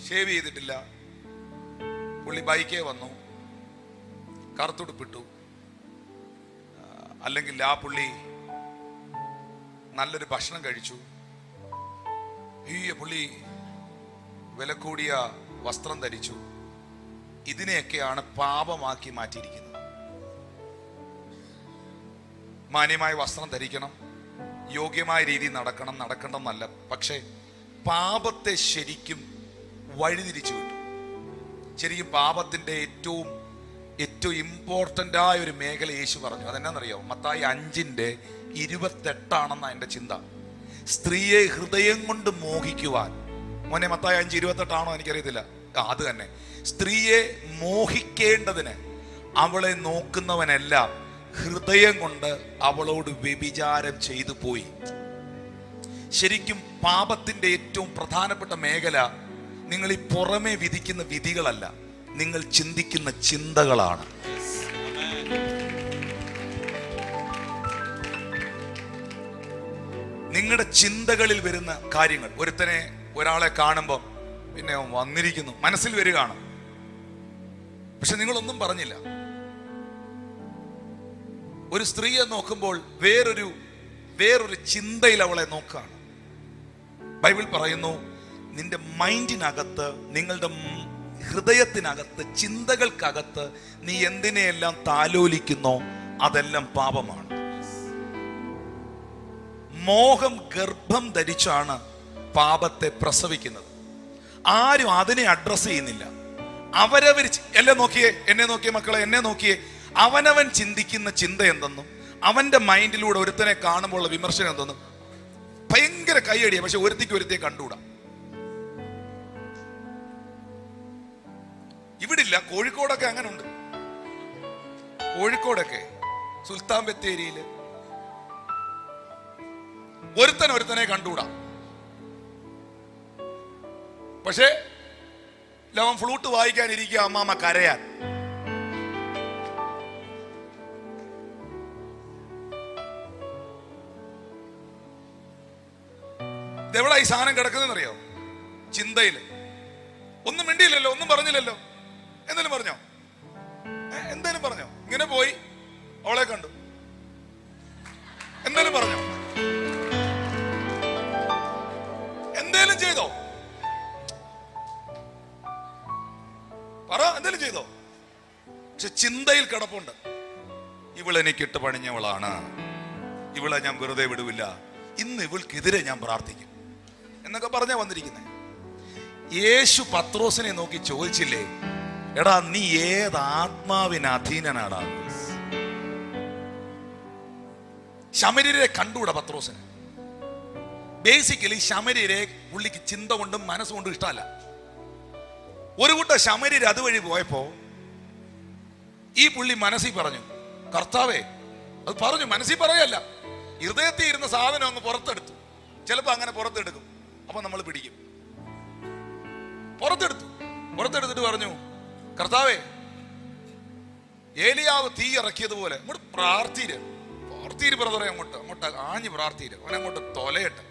ഷേവ് ചെയ്തിട്ടില്ല, പുള്ളി ബൈക്കേ വന്നു, കറുത്തുടുപ്പിട്ടു, അല്ലെങ്കിൽ ആ പുള്ളി നല്ലൊരു ഭക്ഷണം കഴിച്ചു, ഈ പുള്ളി വില കൂടിയ വസ്ത്രം ധരിച്ചു. ഇതിനെയൊക്കെയാണ് പാപമാക്കി മാറ്റിയിരിക്കുന്നത്. മാന്യമായ വസ്ത്രം ധരിക്കണം, യോഗ്യമായ രീതിയിൽ നടക്കണം, നടക്കണമെന്നല്ല. പക്ഷേ പാപത്തെ ശരിക്കും വഴിതിരിച്ചു വിട്ടു. ശരിക്കും പാപത്തിന്റെ ഏറ്റവും ഇമ്പോർട്ടൻ്റ് ആയ ഒരു മേഖല യേശു പറഞ്ഞു. അതെന്നാന്നറിയാമോ? മത്തായി 5:28 എൻ്റെ ചിന്ത. സ്ത്രീയെ ഹൃദയം കൊണ്ട് മോഹിക്കുവാൻ. മോനെ, മത്തായി 5:28 എനിക്കറിയത്തില്ല. അത് തന്നെ. സ്ത്രീയെ മോഹിക്കേണ്ടതിന് അവളെ നോക്കുന്നവനെല്ലാം ഹൃദയം കൊണ്ട് അവളോട് വ്യഭിചാരം ചെയ്തു പോയി. ശരിക്കും പാപത്തിന്റെ ഏറ്റവും പ്രധാനപ്പെട്ട മേഖല നിങ്ങൾ ഈ പുറമെ വിധിക്കുന്ന വിധികളല്ല, നിങ്ങൾ ചിന്തിക്കുന്ന ചിന്തകളാണ്. നിങ്ങളുടെ ചിന്തകളിൽ വരുന്ന കാര്യങ്ങൾ. ഒരാളെ കാണുമ്പോൾ പിന്നെ വന്നിരിക്കുന്നു മനസ്സിൽ വരികയാണ്, പക്ഷെ നിങ്ങളൊന്നും പറഞ്ഞില്ല. ഒരു സ്ത്രീയെ നോക്കുമ്പോൾ വേറൊരു ചിന്തയിൽ അവളെ നോക്കുകയാണ്. ബൈബിൾ പറയുന്നു, നിന്റെ മൈൻഡിനകത്ത്, നിങ്ങളുടെ ഹൃദയത്തിനകത്ത്, ചിന്തകൾക്കകത്ത് നീ എന്തിനെയെല്ലാം താലോലിക്കുന്നോ അതെല്ലാം പാപമാണ്. മോഹം ഗർഭം ധരിച്ചാണ് പാപത്തെ പ്രസവിക്കുന്നത്. ആരും അതിനെ അഡ്രസ് ചെയ്യുന്നില്ല. അവരവർ എന്നെ നോക്കിയേ മക്കളെ, എന്നെ നോക്കിയേ. അവനവൻ ചിന്തിക്കുന്ന ചിന്ത എന്തെന്നും അവന്റെ മൈൻഡിലൂടെ ഒരുത്തനെ കാണുമ്പോൾ വിമർശനം എന്തെന്നും ഭയങ്കര കൈയടിയ. പക്ഷെ ഒരുത്തിയെ കണ്ടുകൂടാ. ഇവിടില്ല, കോഴിക്കോടൊക്കെ അങ്ങനെ ഉണ്ട്. കോഴിക്കോടൊക്കെ സുൽത്താൻ ബത്തേരിയില് ഒരുത്തനെ കണ്ടുകൂടാ. പക്ഷേ ലവൻ ഫ്ലൂട്ട് വായിക്കാനിരിക്കുക, അമ്മാമ്മ കരയാൻ. ഇതെവിടാ ഈ സാധനം കിടക്കുന്നറിയോ? ചിന്തയില്. ഒന്നും മിണ്ടിയില്ലല്ലോ, ഒന്നും പറഞ്ഞില്ലല്ലോ. എന്തേലും പറഞ്ഞോ? എന്തേലും പറഞ്ഞോ? ഇങ്ങനെ പോയി അവളെ കണ്ടു, എന്തേലും പറഞ്ഞോ? എന്തേലും ചെയ്തോ? പറ, എന്തേലും ചെയ്തോ? പക്ഷെ ചിന്തയിൽ കിടപ്പുണ്ട്, ഇവളെനിക്കിട്ട് പണിഞ്ഞവളാണ്, ഇവളെ ഞാൻ വെറുതെ വിടുവില്ല, ഇന്ന് ഇവൾക്കെതിരെ ഞാൻ പ്രാർത്ഥിക്കും എന്നൊക്കെ പറഞ്ഞാ വന്നിരിക്കുന്നത്. യേശു പത്രോസിനെ നോക്കി ചോദിച്ചില്ലേ, എടാ നീ ഏത് ആത്മാവിന് അധീനനാടാ? ശമര്യരെ കണ്ടുകൂടാ പത്രോസിന്. ബേസിക്കലി ശമര്യരെ പുള്ളിക്ക് ചിന്ത കൊണ്ടും മനസ്സുകൊണ്ടും ഇഷ്ടമല്ല. ഒരു കൂട്ടം ശമര്യര് അതുവഴി പോയപ്പോ ഈ പുള്ളി മനസ്സിൽ പറഞ്ഞു, കർത്താവേ, അത് പറഞ്ഞു, മനസ്സിൽ പറയല്ല, ഹൃദയത്തിൽ ഇരുന്ന സാധനം അങ്ങ് പുറത്തെടുത്തു. ചിലപ്പോ അങ്ങനെ പുറത്തെടുക്കും, അപ്പൊ നമ്മൾ പിടിക്കും. പുറത്തെടുത്തിട്ട് പറഞ്ഞു, കർത്താവേ, ഏലിയാവ് തീ ഇറക്കിയതുപോലെ അങ്ങോട്ട് പ്രാർത്ഥീര് ബ്രദറെ, അങ്ങോട്ട് ആഞ്ഞ് പ്രാർത്ഥീര്, അവനെ അങ്ങോട്ട് തൊലയട്ടെ,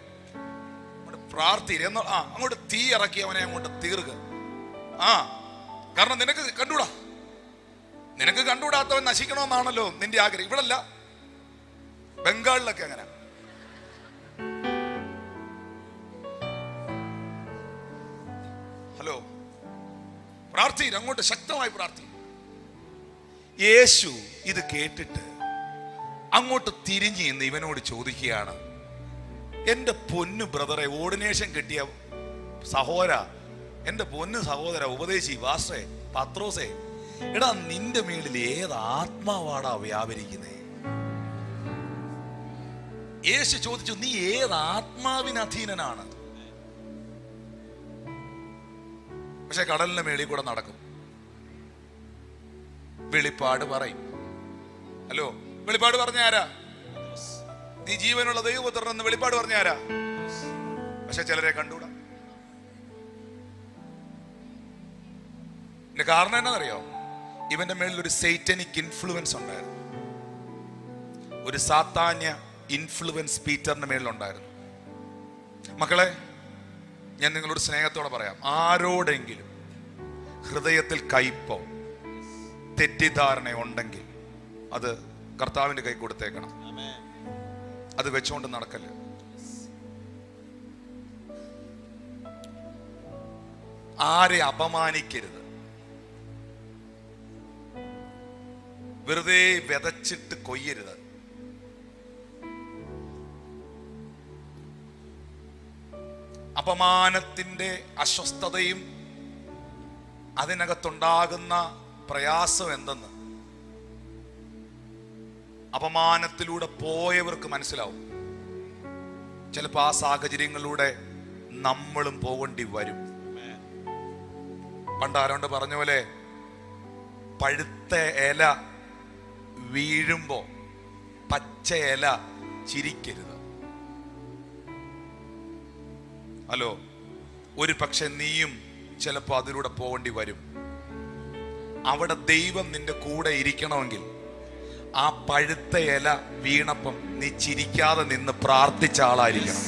അങ്ങോട്ട് പ്രാർത്ഥീര് എന്ന് അങ്ങോട്ട് തീ ഇറക്കി അവനെ അങ്ങോട്ട് തീർക്കുക. കാരണം നിനക്ക് കണ്ടുകൂടാത്തവൻ നശിക്കണമെന്നാണല്ലോ നിന്റെ ആഗ്രഹം. ഇവിടല്ല, ബംഗാളിലൊക്കെ അങ്ങനെ. ഹലോ, പ്രാർത്ഥീര്, അങ്ങോട്ട് ശക്തമായി പ്രാർത്ഥി. യേശു ഇത് കേട്ടിട്ട് അങ്ങോട്ട് തിരിഞ്ഞ് ഇന്ന് ഇവനോട് ചോദിക്കുകയാണ്, എന്റെ പൊന്നു ബ്രദറെ, ഓർഡിനേഷൻ കിട്ടിയ സഹോദര, എന്റെ പൊന്നു സഹോദര, ഉപദേശി പാസ്റ്ററെ, പത്രോസേ, എടാ നിന്റെ മേളിൽ ഏത് ആത്മാവാടാ വ്യാപരിക്കുന്നേ? യേശു ചോദിച്ചു, നീ ഏത് ആത്മാവിന് അധീനനാണ്? പക്ഷെ കടലിന്റെ മേളിൽ കൂടെ നടക്കും, വെളിപ്പാട് പറയും. ഹലോ, വെളിപ്പാട് പറഞ്ഞ ആരാ? നീ ജീവനുള്ള ദൈവപുത്രനെന്ന് വെളിപ്പാട് പറഞ്ഞ ആരാ? പക്ഷെ ചിലരെ കണ്ടുകൂടാ. ഇതിന്റെ കാരണം എന്നാന്നറിയോ? ഇവന്റെ മേളിൽ ഒരു സൈറ്റനിക് ഇൻഫ്ലുവൻസ് ഉണ്ടായിരുന്നു, ഒരു സാത്താന്യ ഇൻഫ്ലുവൻസ് പീറ്ററിന്റെ മേളിലുണ്ടായിരുന്നു. മക്കളെ, ഞാൻ നിങ്ങളോട് സ്നേഹത്തോടെ പറയാം, ആരോടെങ്കിലും ഹൃദയത്തിൽ കയ്പോ തെറ്റിദ്ധാരണ ഉണ്ടെങ്കിൽ അത് കർത്താവിന്റെ കൈ കൊടുത്തേക്കണം. അത് വെച്ചുകൊണ്ട് നടക്കല്ല. ആരെ അപമാനിക്കരുത്, വെറുതെ വിതച്ചിട്ട് കൊയ്യരുത്. അപമാനത്തിന്റെ അസ്വസ്ഥതയും അതിനകത്തുണ്ടാകുന്ന പ്രയാസം എന്തെന്ന് അപമാനത്തിലൂടെ പോയവർക്ക് മനസ്സിലാവും. ചിലപ്പോൾ ആ സാഹചര്യങ്ങളിലൂടെ നമ്മളും പോകേണ്ടി വരും. പണ്ട് ആരോണ്ട് പറഞ്ഞ പോലെ, പഴുത്ത ഇല വീഴുമ്പോ പച്ച ഇല ചിരിക്കരുത്. ഹലോ, ഒരു പക്ഷെ നീയും ചിലപ്പോ അതിലൂടെ പോകേണ്ടി വരും. അവിടെ ദൈവം നിന്റെ കൂടെ ഇരിക്കണമെങ്കിൽ ആ പഴുത്ത ഇല വീണപ്പം നീ ചിരിക്കാതെ നിന്ന് പ്രാർത്ഥിച്ച ആളായിരിക്കണം.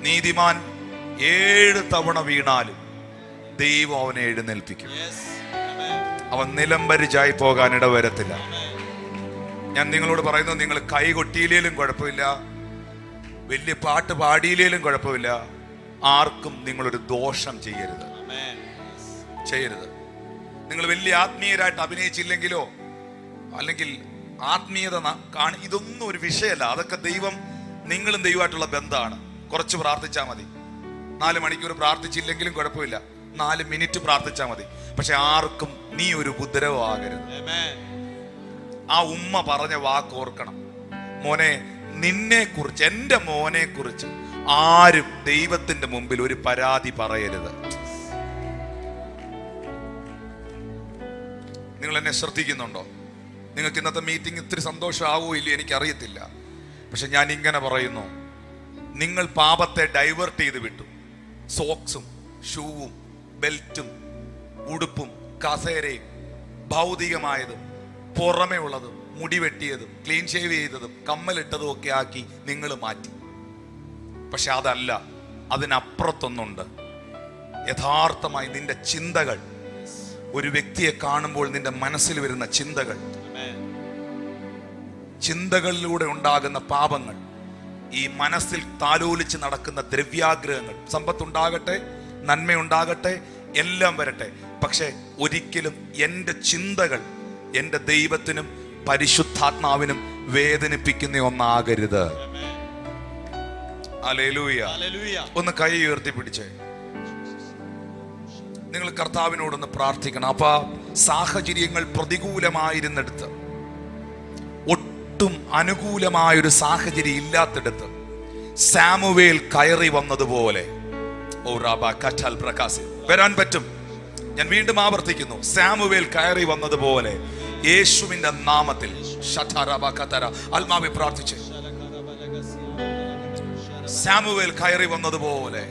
നീതിമാൻ 7 തവണ വീണാലും ദൈവം അവനെ എഴുന്നേൽപ്പിക്കും. അവൻ നിലംപരിചായി പോകാൻ ഇടവരത്തില്ല. ഞാൻ നിങ്ങളോട് പറയുന്നു, നിങ്ങൾ കൈ കൊട്ടിയിലേലും കുഴപ്പമില്ല, വലിയ പാട്ട് പാടിയിലേലും കുഴപ്പമില്ല, ആർക്കും നിങ്ങളൊരു ദോഷം ചെയ്യരുത്. നിങ്ങൾ വലിയ ആത്മീയരായിട്ട് അഭിനയിച്ചില്ലെങ്കിലോ, അല്ലെങ്കിൽ ആത്മീയത ഇതൊന്നും ഒരു വിഷയമല്ല. അതൊക്കെ നിങ്ങളും ദൈവമായിട്ടുള്ള ബന്ധമാണ്. കുറച്ച് പ്രാർത്ഥിച്ചാൽ മതി. 4 മണിക്കൂർ പ്രാർത്ഥിച്ചില്ലെങ്കിലും കുഴപ്പമില്ല, 4 മിനിറ്റ് പ്രാർത്ഥിച്ചാൽ മതി. പക്ഷെ ആർക്കും നീ ഒരു ഉപദ്രവമാകരുത്. ആ ഉമ്മ പറഞ്ഞ വാക്ക് ഓർക്കണം, മോനെ, നിന്നെ കുറിച്ച്, എന്റെ മോനെ കുറിച്ച് ആരും ദൈവത്തിന്റെ മുമ്പിൽ ഒരു പരാതി പറയരുത്. നിങ്ങൾ എന്നെ ശ്രദ്ധിക്കുന്നുണ്ടോ? നിങ്ങൾക്ക് ഇന്നത്തെ മീറ്റിംഗ് ഇത്തിരി സന്തോഷമാവോ ഇല്ലേ എനിക്കറിയത്തില്ല. പക്ഷെ ഞാൻ ഇങ്ങനെ പറയുന്നു, നിങ്ങൾ പാപത്തെ ഡൈവേർട്ട് ചെയ്ത് വിട്ടു. സോക്സും ഷൂവും ബെൽറ്റും ഉടുപ്പും കസേരയും ഭൗതികമായതും പുറമേ ഉള്ളതും മുടി വെട്ടിയതും ക്ലീൻ ഷേവ് ചെയ്തതും കമ്മലിട്ടതും ഒക്കെ ആക്കി നിങ്ങൾ മാറ്റി. പക്ഷെ അതല്ല, അതിനപ്പുറത്തൊന്നുണ്ട്. യഥാർത്ഥമായി നിന്റെ ചിന്തകൾ, ഒരു വ്യക്തിയെ കാണുമ്പോൾ നിന്റെ മനസ്സിൽ വരുന്ന ചിന്തകളിലൂടെ ഉണ്ടാകുന്ന പാപങ്ങൾ, ഈ മനസ്സിൽ താലോലിച്ച് നടക്കുന്ന ദ്രവ്യാഗ്രഹങ്ങൾ, സമ്പത്തുണ്ടാകട്ടെ, നന്മയുണ്ടാകട്ടെ, എല്ലാം വരട്ടെ, പക്ഷെ ഒരിക്കലും എൻ്റെ ചിന്തകൾ എൻ്റെ ദൈവത്തിനും പരിശുദ്ധാത്മാവിനും വേദനിപ്പിക്കുന്ന ഒന്നാകരുത്. ഹല്ലേലൂയ. ഒന്ന് കൈ ഉയർത്തി പിടിച്ചേ. നിങ്ങൾ കർത്താവിനോടൊന്ന് പ്രാർത്ഥിക്കണം. അപ്പൊ സാഹചര്യങ്ങൾ പ്രതികൂലമായിരുന്നിടത്ത്, ഒട്ടും അനുകൂലമായൊരു സാഹചര്യം ഇല്ലാത്തിടത്ത് സാമുവേൽ കയറി വന്നതുപോലെ വരാൻ പറ്റും. ഞാൻ വീണ്ടും ആവർത്തിക്കുന്നു, സാമുവേൽ കയറി വന്നതുപോലെ യേശുവിന്റെ നാമത്തിൽ ആത്മാവെ പ്രാർത്ഥിച്ച്, സാമുവേൽ കയറി വന്നതുപോലെ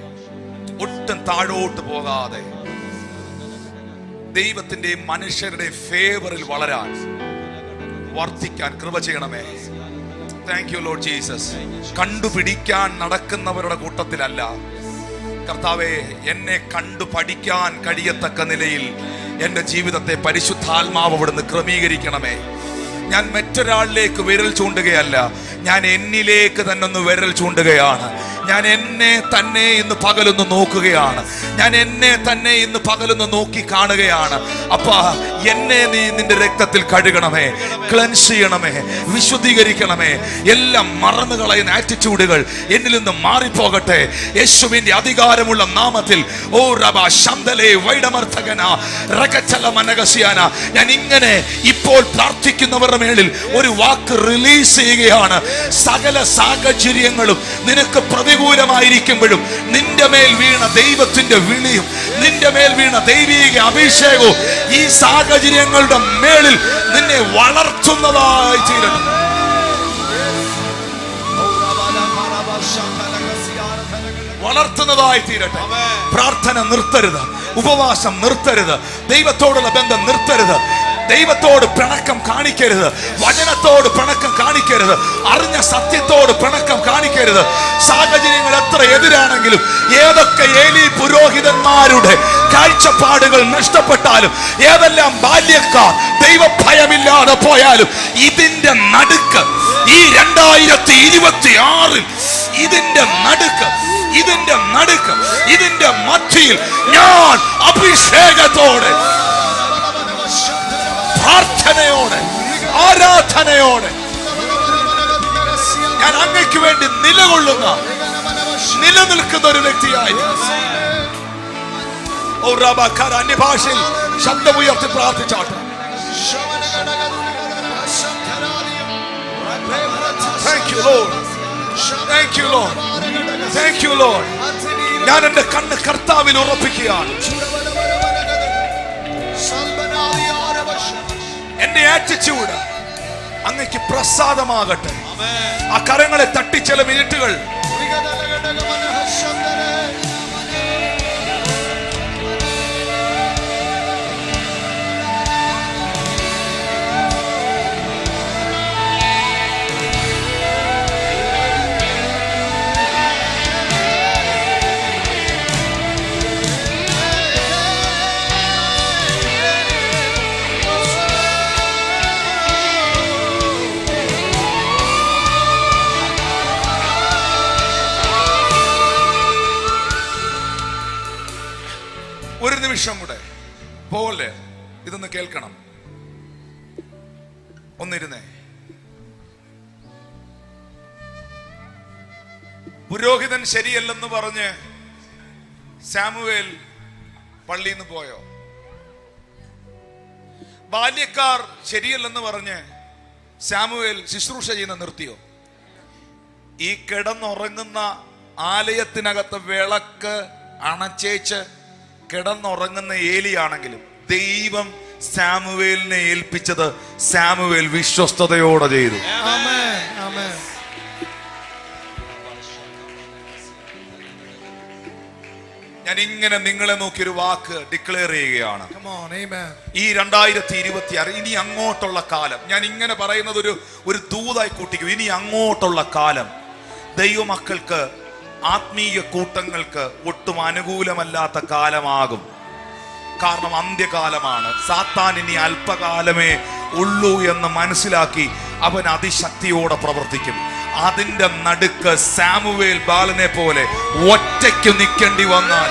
ഒട്ടും താഴോട്ട് പോകാതെ ദൈവത്തിന്റെയും മനുഷ്യരുടെയും ഫേവറിൽ വളരാൻ, വർദ്ധിക്കാൻ കൃപ ചെയ്യണമേ. Thank you Lord Jesus. കണ്ടുപിടിക്കാൻ നടക്കുന്നവരുടെ കൂട്ടത്തിലല്ല കർത്താവേ, എന്നെ കണ്ടു പഠിക്കാൻ കഴിയത്തക്ക നിലയിൽ എൻ്റെ ജീവിതത്തെ പരിശുദ്ധാത്മാവ് അവിടുന്ന് ക്രമീകരിക്കണമേ. ഞാൻ മറ്റൊരാളിലേക്ക് വിരൽ ചൂണ്ടുകയല്ല, ഞാൻ എന്നിലേക്ക് തന്നെ ഒന്ന് വിരൽ ചൂണ്ടുകയാണ്. ഞാൻ എന്നെ തന്നെ ഇന്ന് പകലൊന്ന് നോക്കുകയാണ്. ഞാൻ എന്നെ തന്നെ ഇന്ന് പകലൊന്ന് നോക്കി കാണുകയാണ്. അപ്പാ, എന്നെ നീ നിന്റെ രക്തത്തിൽ കഴുകണമേ, ക്ലെൻസ് ചെയ്യണമേ, വിശുദ്ധീകരിക്കണമേ. എല്ലാം മറന്നു കളയുന്ന ആറ്റിറ്റ്യൂഡുകൾ എന്നിൽ നിന്ന് മാറിപ്പോകട്ടെ യേശുവിന്റെ അധികാരമുള്ള നാമത്തിൽ. ഓ റബ ശന്തലേ വൈഡമർത്തകന റകചല മനഗസിയാന. ഞാൻ ഇങ്ങനെ ഇപ്പോൾ പ്രാർത്ഥിക്കുന്നവരുടെ മേളിൽ ഒരു വാക്ക് റിലീസ് ചെയ്യുകയാണ്. സകല സാഹചര്യങ്ങളും നിനക്ക് പ്രതികൂലമായിരിക്കുമ്പോഴും നിന്റെ മേൽ വീണ ദൈവത്തിന്റെ വിളിയും നിന്റെ മേൽ വീണ ദൈവീക അഭിഷേകവും ഈ സാഹചര്യങ്ങളുടെ മേളിൽ നിന്നെ വളർത്തുന്നതായി തീരണം. വളർത്തുന്നതായി തീരട്ടെ. പ്രാർത്ഥന നിർത്തരുത്, ഉപവാസം നിർത്തരുത്, ദൈവത്തോടുള്ള ബന്ധം നിർത്തരുത്, ദൈവത്തോട് പിണക്കം കാണിക്കരുത്, വചനത്തോട് പിണക്കം കാണിക്കരുത്, അറിഞ്ഞ സത്യത്തോട് പിണക്കം കാണിക്കരുത്. സാഹചര്യങ്ങൾ എത്ര എതിരാണെങ്കിലും, ഏതൊക്കെ ഏലി പുരോഹിതന്മാരുടെ കാഴ്ചപ്പാടുകൾ നഷ്ടപ്പെട്ടാലും, ഏതെല്ലാം ബാല്യക്കാർ ദൈവഭയമില്ലാതെ പോയാലും, ഇതിന്റെ നടുക്ക് ഈ 2026 ഇതിന്റെ നടുക്ക് ഇതിന്റെ മധ്യയിൽ ഞാൻ അഭിഷേകത്തോടെ, പ്രാർത്ഥനയോടെ, ആരാധനയോടെ ഞാൻ അങ്ങയ്ക്ക് വേണ്ടി നിലനിൽക്കുന്ന ഒരു വ്യക്തിയായി. ഓ റബാഖാര അന്യഭാഷയിൽ ശബ്ദമുയർത്തി പ്രാർത്ഥിച്ചാട്ടെ. Thank you Lord. Thank you Lord. Thank you Lord. ഞാൻ എൻ്റെ കണ്ണ് കർത്താവിൽ ഉറപ്പിക്കുകയാണ്. എന്റെ ആറ്റിറ്റ്യൂഡ് അങ്ങയ്ക്ക് പ്രസാദമാകട്ടെ. ആ കരങ്ങളെ തട്ടി ചില മിനിറ്റുകൾ ഒരു നിമിഷം കൂടെ പോലെ ഇതൊന്ന് കേൾക്കണം. ഒന്നിരുന്നേ. പുരോഹിതൻ ശരിയല്ലെന്ന് പറഞ്ഞ് സാമുവേൽ പള്ളിയിൽ നിന്ന് പോയോ? ബാല്യക്കാർ ശരിയല്ലെന്ന് പറഞ്ഞ് സാമുവേൽ ശുശ്രൂഷ ചെയ്യുന്ന നിർത്തിയോ? ഈ കിടന്നുറങ്ങുന്ന ആലയത്തിനകത്ത് വിളക്ക് അണച്ചേച്ച് കിടന്നുറങ്ങുന്ന ഏലിയാണെങ്കിലും ദൈവം സാമുവേലിനെ ഏൽപ്പിച്ചത് സാമുവേൽ വിശ്വസ്തയോടെ ചെയ്തു. ഞാൻ ഇങ്ങനെ നിങ്ങളെ നോക്കി ഒരു വാക്ക് ഡിക്ലെയർ ചെയ്യുകയാണ്. ഈ 2026 ഇനി അങ്ങോട്ടുള്ള കാലം, ഞാൻ ഇങ്ങനെ പറയുന്നത് ഒരു ദൂതായി കൂട്ടിക്കും. ഇനി അങ്ങോട്ടുള്ള കാലം ദൈവമക്കൾക്ക്, ആത്മീയ കൂട്ടങ്ങൾക്ക് ഒട്ടും അനുകൂലമല്ലാത്ത കാലമാകും. കാരണം അന്ത്യകാലമാണ്. സാത്താൻ ഇനി അല്പകാലമേ ഉള്ളൂ എന്ന് മനസ്സിലാക്കി അവൻ അതിശക്തിയോടെ പ്രവർത്തിക്കും. അതിന്റെ നടുക്ക് സാമുവേൽ ബാലനെ പോലെ ഒറ്റയ്ക്ക് നിൽക്കേണ്ടി വന്നാൽ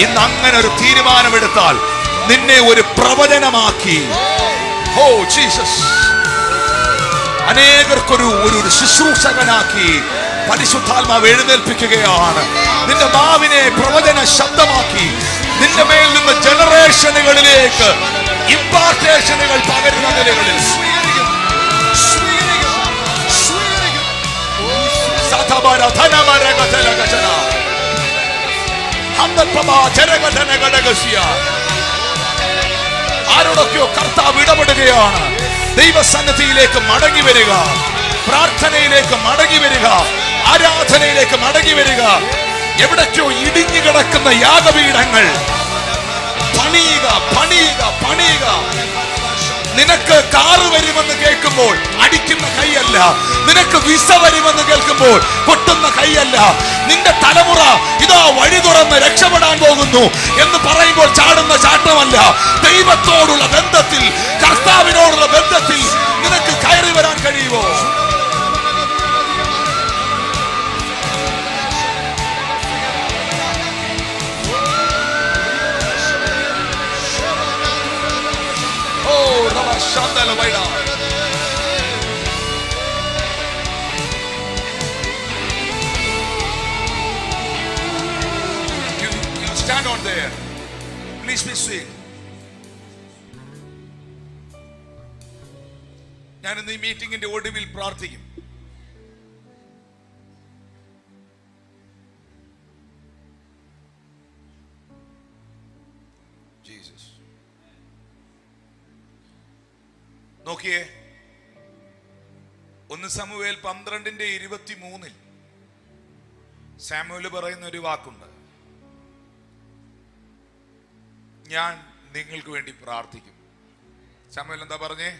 ഇന്ന് അങ്ങനെ ഒരു തീരുമാനമെടുത്താൽ നിന്നെ ഒരു പ്രവചനമാക്കി, ഓ ജീസസ്, അനേകർക്കൊരു ശുശ്രൂഷകനാക്കി പരിശുദ്ധാത്മാവ് എഴുന്നേൽപ്പിക്കുകയാണ്. നിന്റെ നാവിനെ പ്രവചന ശബ്ദമാക്കി നിന്റെ മേൽ നിന്ന് ജനറേഷനുകളിലേക്ക് ഇമ്പാർട്ടേഷനുകൾ പകരുന്ന നിലകളിൽ ആരോടൊക്കെയോ കർത്താവ് ഇടപെടുകയാണ്. ദൈവസന്നിധിയിലേക്ക് മടങ്ങി വരിക, പ്രാർത്ഥനയിലേക്ക് മടങ്ങി വരിക, ആരാധനയിലേക്ക് മടങ്ങി വരിക. എവിടേക്കോ ഇടിഞ്ഞു കിടക്കുന്ന യാഗപീഠങ്ങൾ പണിയുക, പണിയുക, പണിയുക. നിനക്ക് കാറ് വരുമെന്ന് കേൾക്കുമ്പോൾ അടിക്കുന്ന കൈയല്ല, നിനക്ക് വിസ വരുമെന്ന് കേൾക്കുമ്പോൾ കൊട്ടുന്ന കൈയല്ല. നിന്റെ തലമുറ ഇതാ വഴി തുറന്ന് രക്ഷപ്പെടാൻ പോകുന്നു എന്ന് പറയുമ്പോൾ ചാടുന്ന ചാട്ടമല്ല. ദൈവത്തോടുള്ള ബന്ധത്തിൽ, കർത്താവിനോടുള്ള ബന്ധത്തിൽ നിനക്ക് കയറി വരാൻ കഴിയുമോ? You stand on there. Please be sweet. ഞാൻ ഇന്ന് ഈ മീറ്റിംഗിന്റെ ഒടുവിൽ പ്രാർത്ഥിക്കും. ജീസസ്, നോക്കിയേ, 1 ശമൂവേൽ 12:23 ശമൂവേൽ പറയുന്ന ഒരു വാക്കുണ്ട്, ഞാൻ നിങ്ങൾക്ക് വേണ്ടി പ്രാർത്ഥിക്കും. ശമൂവേൽ എന്താ പറഞ്ഞേ?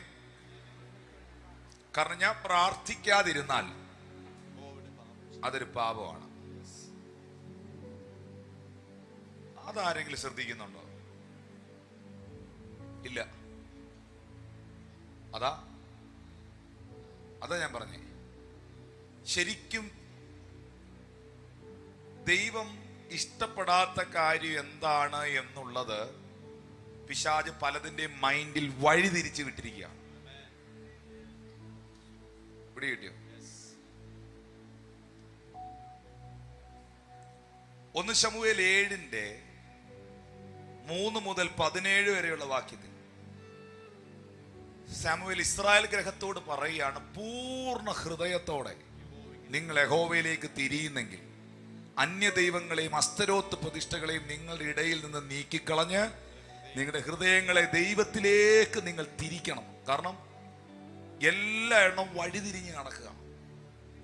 കാരണം ഞാൻ പ്രാർത്ഥിക്കാതിരുന്നാൽ അതൊരു പാപമാണ്. അതാരെങ്കിലും ശ്രദ്ധിക്കുന്നുണ്ടോ? ഇല്ല. അതാ ഞാൻ പറഞ്ഞേ. ശരിക്കും ദൈവം ഇഷ്ടപ്പെടാത്ത കാര്യം എന്താണ് എന്നുള്ളത് പിശാച് പലതിന്റെ മൈൻഡിൽ വഴിതിരിച്ചു വിട്ടിരിക്കുകയാണ്. ഇവിടെ കിട്ടിയോ? 1 ശമൂവേൽ 7:3 മുതൽ 17 വരെയുള്ള വാക്യത്തിൽ ശമൂവേൽ ഇസ്രായേൽ ഗ്രഹത്തോട് പറയുകയാണ്, പൂർണ്ണ ഹൃദയത്തോടെ നിങ്ങൾ യഹോവയിലേക്ക് തിരിയുന്നെങ്കിൽ അന്യ ദൈവങ്ങളെയും അസ്തരോത്ത് പ്രതിഷ്ഠകളെയും നിങ്ങളുടെ ഇടയിൽ നിന്ന് നീക്കിക്കളഞ്ഞ് നിങ്ങളുടെ ഹൃദയങ്ങളെ ദൈവത്തിലേക്ക് നിങ്ങൾ തിരിക്കണം. കാരണം എല്ലാ എണ്ണം വഴിതിരിഞ്ഞ് നടക്കുക.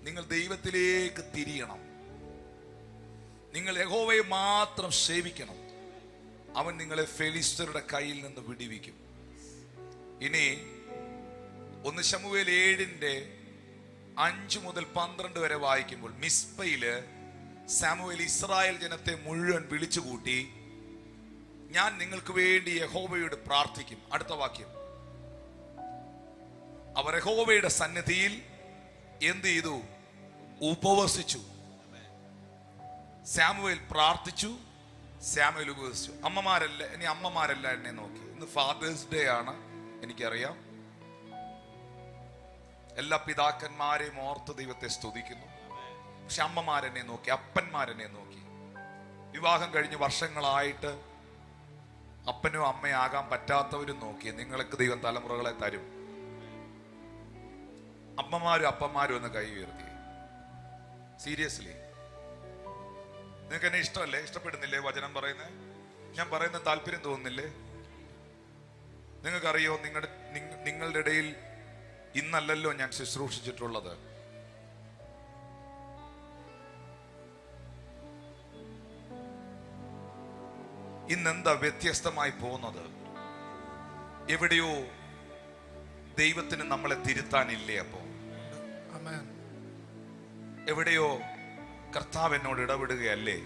നിങ്ങൾ ദൈവത്തിലേക്ക് തിരിയണം. നിങ്ങൾ യഹോവയെ മാത്രം സേവിക്കണം. അവൻ നിങ്ങളെ ഫെലിസ്ത്യരുടെ കയ്യിൽ നിന്ന് വിടുവിക്കും. ഇനി 1 ശമൂവേൽ 7:5 മുതൽ 12 വരെ വായിക്കുമ്പോൾ മിസ്പയില് ശമൂവേൽ ഇസ്രായേൽ ജനത്തെ മുഴുവൻ വിളിച്ചുകൂട്ടി, ഞാൻ നിങ്ങൾക്ക് വേണ്ടി യഹോവയോട് പ്രാർത്ഥിക്കും. അടുത്ത വാക്യം, അവർ യഹോവയുടെ സന്നിധിയിൽ എന്ത് ചെയ്തു? ഉപവസിച്ചു. ശമൂവേൽ പ്രാർത്ഥിച്ചു, ശമൂവേൽ ഉപവസിച്ചു. അമ്മമാരല്ല എന്നെ നോക്കി. ഇന്ന് ഫാദേഴ്സ് ഡേ ആണ്, എനിക്കറിയാം. എല്ലാ പിതാക്കന്മാരെയും ഓർത്ത് ദൈവത്തെ സ്തുതിക്കുന്നു. പക്ഷെ അമ്മമാരെന്നെ നോക്കി, അപ്പന്മാരെന്നെ നോക്കി. വിവാഹം കഴിഞ്ഞ് വർഷങ്ങളായിട്ട് അപ്പനും അമ്മയാകാൻ പറ്റാത്തവരും നോക്കി. നിങ്ങൾക്ക് ദൈവം തലമുറകളെ തരും. അമ്മമാരും അപ്പന്മാരും ഒന്ന് കൈ ഉയർത്തി. സീരിയസ്ലി, നിങ്ങൾക്ക് എന്നെ ഇഷ്ടമല്ലേ? ഇഷ്ടപ്പെടുന്നില്ലേ വചനം പറയുന്നത്? ഞാൻ പറയുന്ന താല്പര്യം തോന്നുന്നില്ലേ? നിങ്ങൾക്കറിയോ, നിങ്ങളുടെ ഇടയിൽ ഇന്നല്ലല്ലോ ഞാൻ ശുശ്രൂഷിച്ചിട്ടുള്ളത്. ഇന്നെന്താ വ്യത്യസ്തമായി പോകുന്നത്? എവിടെയോ ദൈവത്തിന് നമ്മളെ തിരുത്താനില്ലേ? അപ്പോ എവിടെയോ കർത്താവ് എന്നോട് ഇടപെടുകയല്ലേ?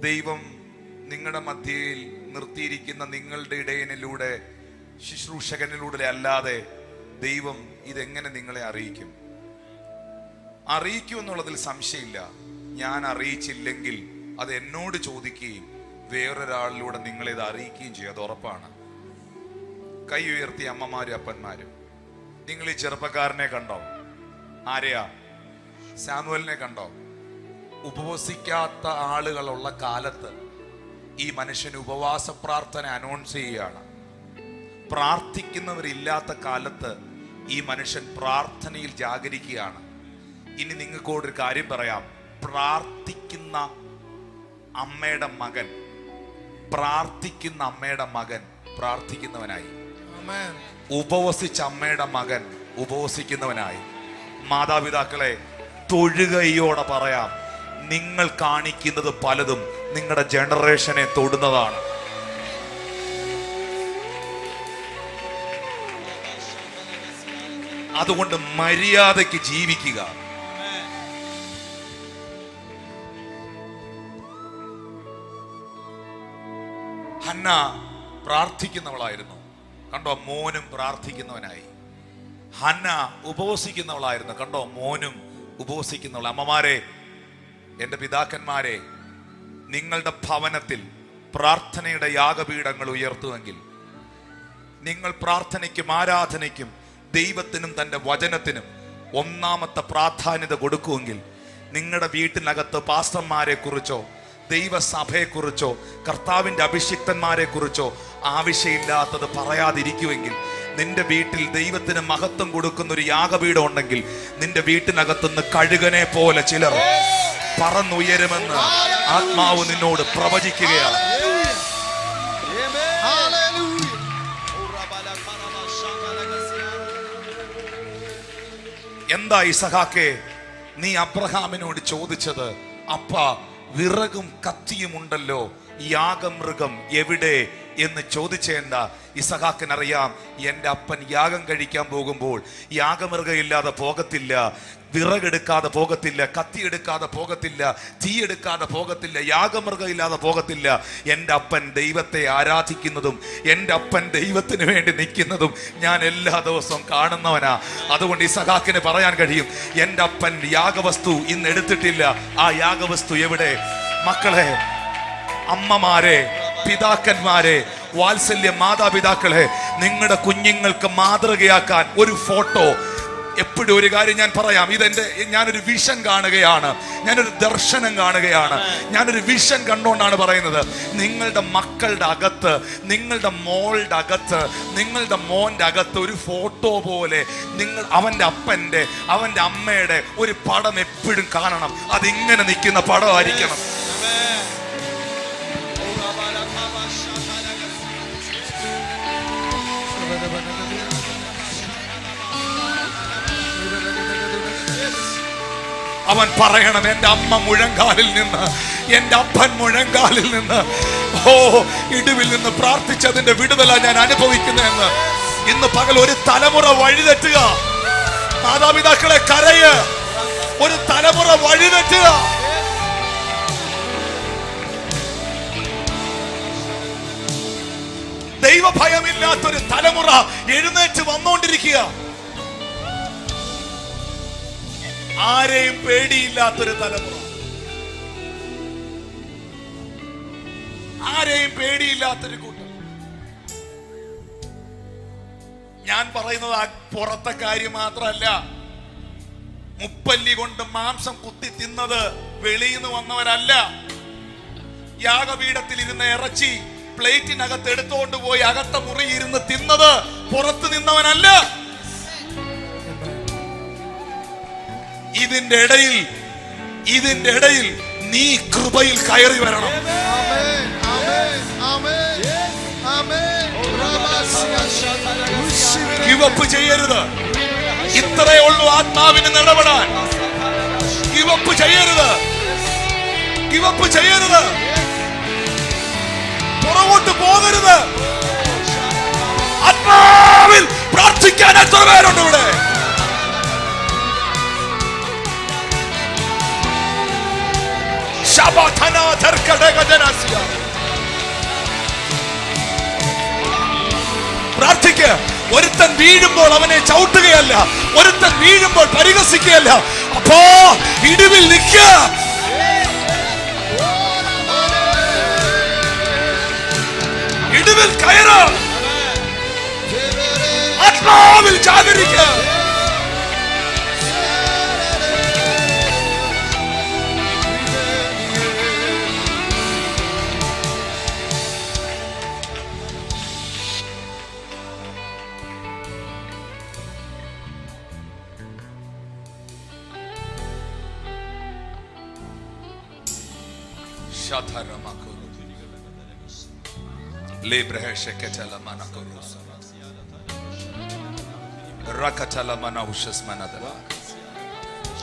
ദൈവം നിങ്ങളുടെ മധ്യയിൽ നിർത്തിയിരിക്കുന്ന നിങ്ങളുടെ ഇടയനിലൂടെ, ശുശ്രൂഷകനിലൂടെ അല്ലാതെ ദൈവം ഇതെങ്ങനെ നിങ്ങളെ അറിയിക്കും? അറിയിക്കും എന്നുള്ളതിൽ സംശയമില്ല. ഞാൻ അറിയിച്ചില്ലെങ്കിൽ അത് എന്നോട് ചോദിക്കുകയും വേറൊരാളിലൂടെ നിങ്ങളെ ഇത് അറിയിക്കുകയും ചെയ്യും. അത് ഉറപ്പാണ്. കൈ ഉയർത്തിയ അമ്മമാരും അപ്പന്മാരും, നിങ്ങൾ ഈ ചെറുപ്പക്കാരനെ കണ്ടോ? ആരെയാ? ശമൂവേലിനെ കണ്ടോ? ഉപവസിക്കാത്ത ആളുകളുള്ള കാലത്ത് ഈ മനുഷ്യൻ ഉപവാസ പ്രാർത്ഥന അനൗൺസ് ചെയ്യുകയാണ്. പ്രാർത്ഥിക്കുന്നവരില്ലാത്ത കാലത്ത് ഈ മനുഷ്യൻ പ്രാർത്ഥനയിൽ ജാഗരിക്കുകയാണ്. ഇനി നിങ്ങൾക്കോടൊരു കാര്യം പറയാം. പ്രാർത്ഥിക്കുന്ന അമ്മയുടെ മകൻ പ്രാർത്ഥിക്കുന്ന അമ്മയുടെ മകൻ പ്രാർത്ഥിക്കുന്നവനായി, Amen. ഉപവസിച്ച അമ്മയുടെ മകൻ ഉപവസിക്കുന്നവനായി. മാതാപിതാക്കളെ, തൊഴുകയോടെ പറയാം, നിങ്ങൾ കാണിക്കുന്നത് പലതും നിങ്ങളുടെ ജനറേഷനെ തൊടുന്നതാണ്. അതുകൊണ്ട് മര്യാദയ്ക്ക് ജീവിക്കുക. ഹന്ന പ്രാർത്ഥിക്കുന്നവളായിരുന്നു, കണ്ടോ, മോനും പ്രാർത്ഥിക്കുന്നവനായി. ഹന്ന ഉപവസിക്കുന്നവളായിരുന്നു, കണ്ടോ, മോനും ഉപവസിക്കുന്നവൾ. അമ്മമാരെ, എൻ്റെ പിതാക്കന്മാരെ, നിങ്ങളുടെ ഭവനത്തിൽ പ്രാർത്ഥനയുടെ യാഗപീഠങ്ങൾ ഉയർത്തുമെങ്കിൽ, നിങ്ങൾ പ്രാർത്ഥനയ്ക്കും ആരാധനയ്ക്കും ദൈവത്തിനും തൻ്റെ വചനത്തിനും ഒന്നാമത്തെ പ്രാധാന്യത കൊടുക്കുമെങ്കിൽ, നിങ്ങളുടെ വീട്ടിനകത്ത് പാസ്റ്റർമാരെ കുറിച്ചോ ദൈവസഭയെക്കുറിച്ചോ കർത്താവിൻ്റെ അഭിഷിക്തന്മാരെ കുറിച്ചോ ആവശ്യമില്ലാത്തത് പറയാതിരിക്കുമെങ്കിൽ, നിന്റെ വീട്ടിൽ ദൈവത്തിന് മഹത്വം കൊടുക്കുന്ന ഒരു യാഗപീഠം ഉണ്ടെങ്കിൽ, നിന്റെ വീട്ടിനകത്തുനിന്ന് കഴുകനെ പോലെ ചിലർ പറന്നുയരുമെന്ന് ആത്മാവ് നിന്നോട് പ്രവചിക്കുകയാണ്. എന്താ ഇസഹാക്കേ നീ അബ്രഹാമിനോട് ചോദിച്ചത്? അപ്പ, വിറകും കത്തിയും ഉണ്ടല്ലോ, യാഗമൃഗം എവിടെ എന്ന് ചോദിച്ചേണ്ട. ഇസഹാക്കിനറിയാം, എൻ്റെ അപ്പൻ യാഗം കഴിക്കാൻ പോകുമ്പോൾ യാഗമൃഗം ഇല്ലാതെ പോകത്തില്ല, വിറകെടുക്കാതെ പോകത്തില്ല, കത്തിയെടുക്കാതെ പോകത്തില്ല, തീയെടുക്കാതെ പോകത്തില്ല, യാഗമൃഗം ഇല്ലാതെ പോകത്തില്ല. എൻ്റെ അപ്പൻ ദൈവത്തെ ആരാധിക്കുന്നതും എൻ്റെ അപ്പൻ ദൈവത്തിന് വേണ്ടി നിൽക്കുന്നതും ഞാൻ എല്ലാ ദിവസവും കാണുന്നവനാ. അതുകൊണ്ട് ഇസഹാക്കിന് പറയാൻ കഴിയും, എൻ്റെ അപ്പൻ യാഗവസ്തു ഇന്ന് എടുത്തിട്ടില്ല, ആ യാഗവസ്തു എവിടെ? മക്കളെ, അമ്മമാരെ, പിതാക്കന്മാരെ, വാത്സല്യ മാതാപിതാക്കളെ, നിങ്ങളുടെ കുഞ്ഞുങ്ങൾക്ക് മാതൃകയാക്കാൻ ഒരു ഫോട്ടോ. എപ്പോഴും ഒരു കാര്യം ഞാൻ പറയാം, ഞാനൊരു വിഷൻ കാണുകയാണ്, ഞാനൊരു ദർശനം കാണുകയാണ്, ഞാനൊരു വിഷൻ കണ്ടുകൊണ്ടാണ് പറയുന്നത്. നിങ്ങളുടെ മക്കളുടെ അകത്ത്, നിങ്ങളുടെ മോളുടെ അകത്ത്, നിങ്ങളുടെ മോൻ്റെ അകത്ത് ഒരു ഫോട്ടോ പോലെ അവൻ്റെ അപ്പൻ്റെ, അവൻ്റെ അമ്മയുടെ ഒരു പടം എപ്പോഴും കാണണം. അതിങ്ങനെ നിൽക്കുന്ന പടമായിരിക്കണം. അവൻ പറയണം, എൻ്റെ അമ്മ മുഴങ്കാലിൽ നിന്ന്, എൻ്റെ അപ്പൻ മുഴങ്കാലിൽ നിന്ന്, ഇടിവിൽ നിന്ന് പ്രാർത്ഥിച്ചതിന്റെ വിടുതല ഞാൻ അനുഭവിക്കുന്നതെന്ന്. ഇന്ന് പകൽ ഒരു തലമുറ വഴിതെറ്റുക. മാതാപിതാക്കളെ, കരയ്, ഒരു തലമുറ വഴിതെറ്റുക. ദൈവഭയമില്ലാത്തൊരു തലമുറ എഴുന്നേറ്റ് വന്നുകൊണ്ടിരിക്കുക. ആരെയും പേടിയില്ലാത്തൊരു തലമുറ, ആരെയും പേടിയില്ലാത്തൊരു കൂട്ടം. ഞാൻ പറയുന്നത് ആ പുറത്തെ കാര്യം മാത്രമല്ല, മുപ്പല്ലി കൊണ്ട് മാംസം കുത്തി തിന്നത് വെളിയിൽ നിന്ന് വന്നവരല്ല. യാഗപീഠത്തിൽ ഇരുന്ന ഇറച്ചി പ്ലേറ്റിനകത്ത് എടുത്തുകൊണ്ട് പോയി അകത്ത മുറി ഇരുന്ന് തിന്നത് പുറത്ത് നിന്നവനല്ല. ഇതിന്റെ ഇടയിൽ നീ കൃപയിൽ കയറി വരണം. ഗിവപ്പ് ചെയ്യരുത്. ഇത്രയേ ഉള്ളൂ ആത്മാവിന് ഇടപെടാൻ. ഗിവപ്പ് ചെയ്യരുത്, ഗിവപ്പ് ചെയ്യരുത്, പുറകോട്ട് പോകരുത്. ആത്മാവിൽ പ്രാർത്ഥിക്കാൻ എത്ര പേരുണ്ട് ഇവിടെ? പ്രാർത്ഥിക്ക്. ഒരുത്തൻ വീഴുമ്പോൾ അവനെ ചവിട്ടുകയല്ല, ഒരുത്തൻ വീഴുമ്പോൾ പരിഹസിക്കുകയല്ല. അപ്പോ ഇടിവിൽ നിൽക്കുക, ഇടിവിൽ കയറ, ആത്മാവിൽ ജാഗരിക്കുക.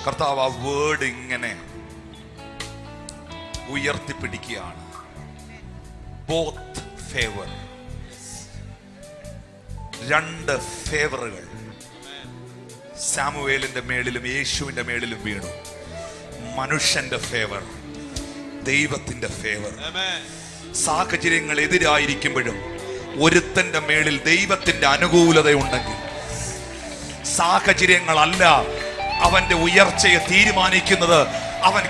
കർത്താവ് ആ വേർഡ് ഇങ്ങനെ ഉയർത്തിപ്പിടിക്കുകയാണ്. ബോത്ത് ഫേവർ, രണ്ട് ഫേവറുകൾ സാമുവേലിന്റെ മേളിലും യേശുവിന്റെ മേളിലും വീണു. മനുഷ്യന്റെ ഫേവർ, ദൈവത്തിന്റെ ഫേവർ. സാഹചര്യങ്ങൾ എതിരായിരിക്കുമ്പോഴും ഒരുത്തന്റെ മേളിൽ ദൈവത്തിന്റെ അനുകൂലതയുണ്ടെങ്കിൽ സാഹചര്യങ്ങളല്ല അവന്റെ ഉയർച്ചയെ തീരുമാനിക്കുന്നത്. അവൻ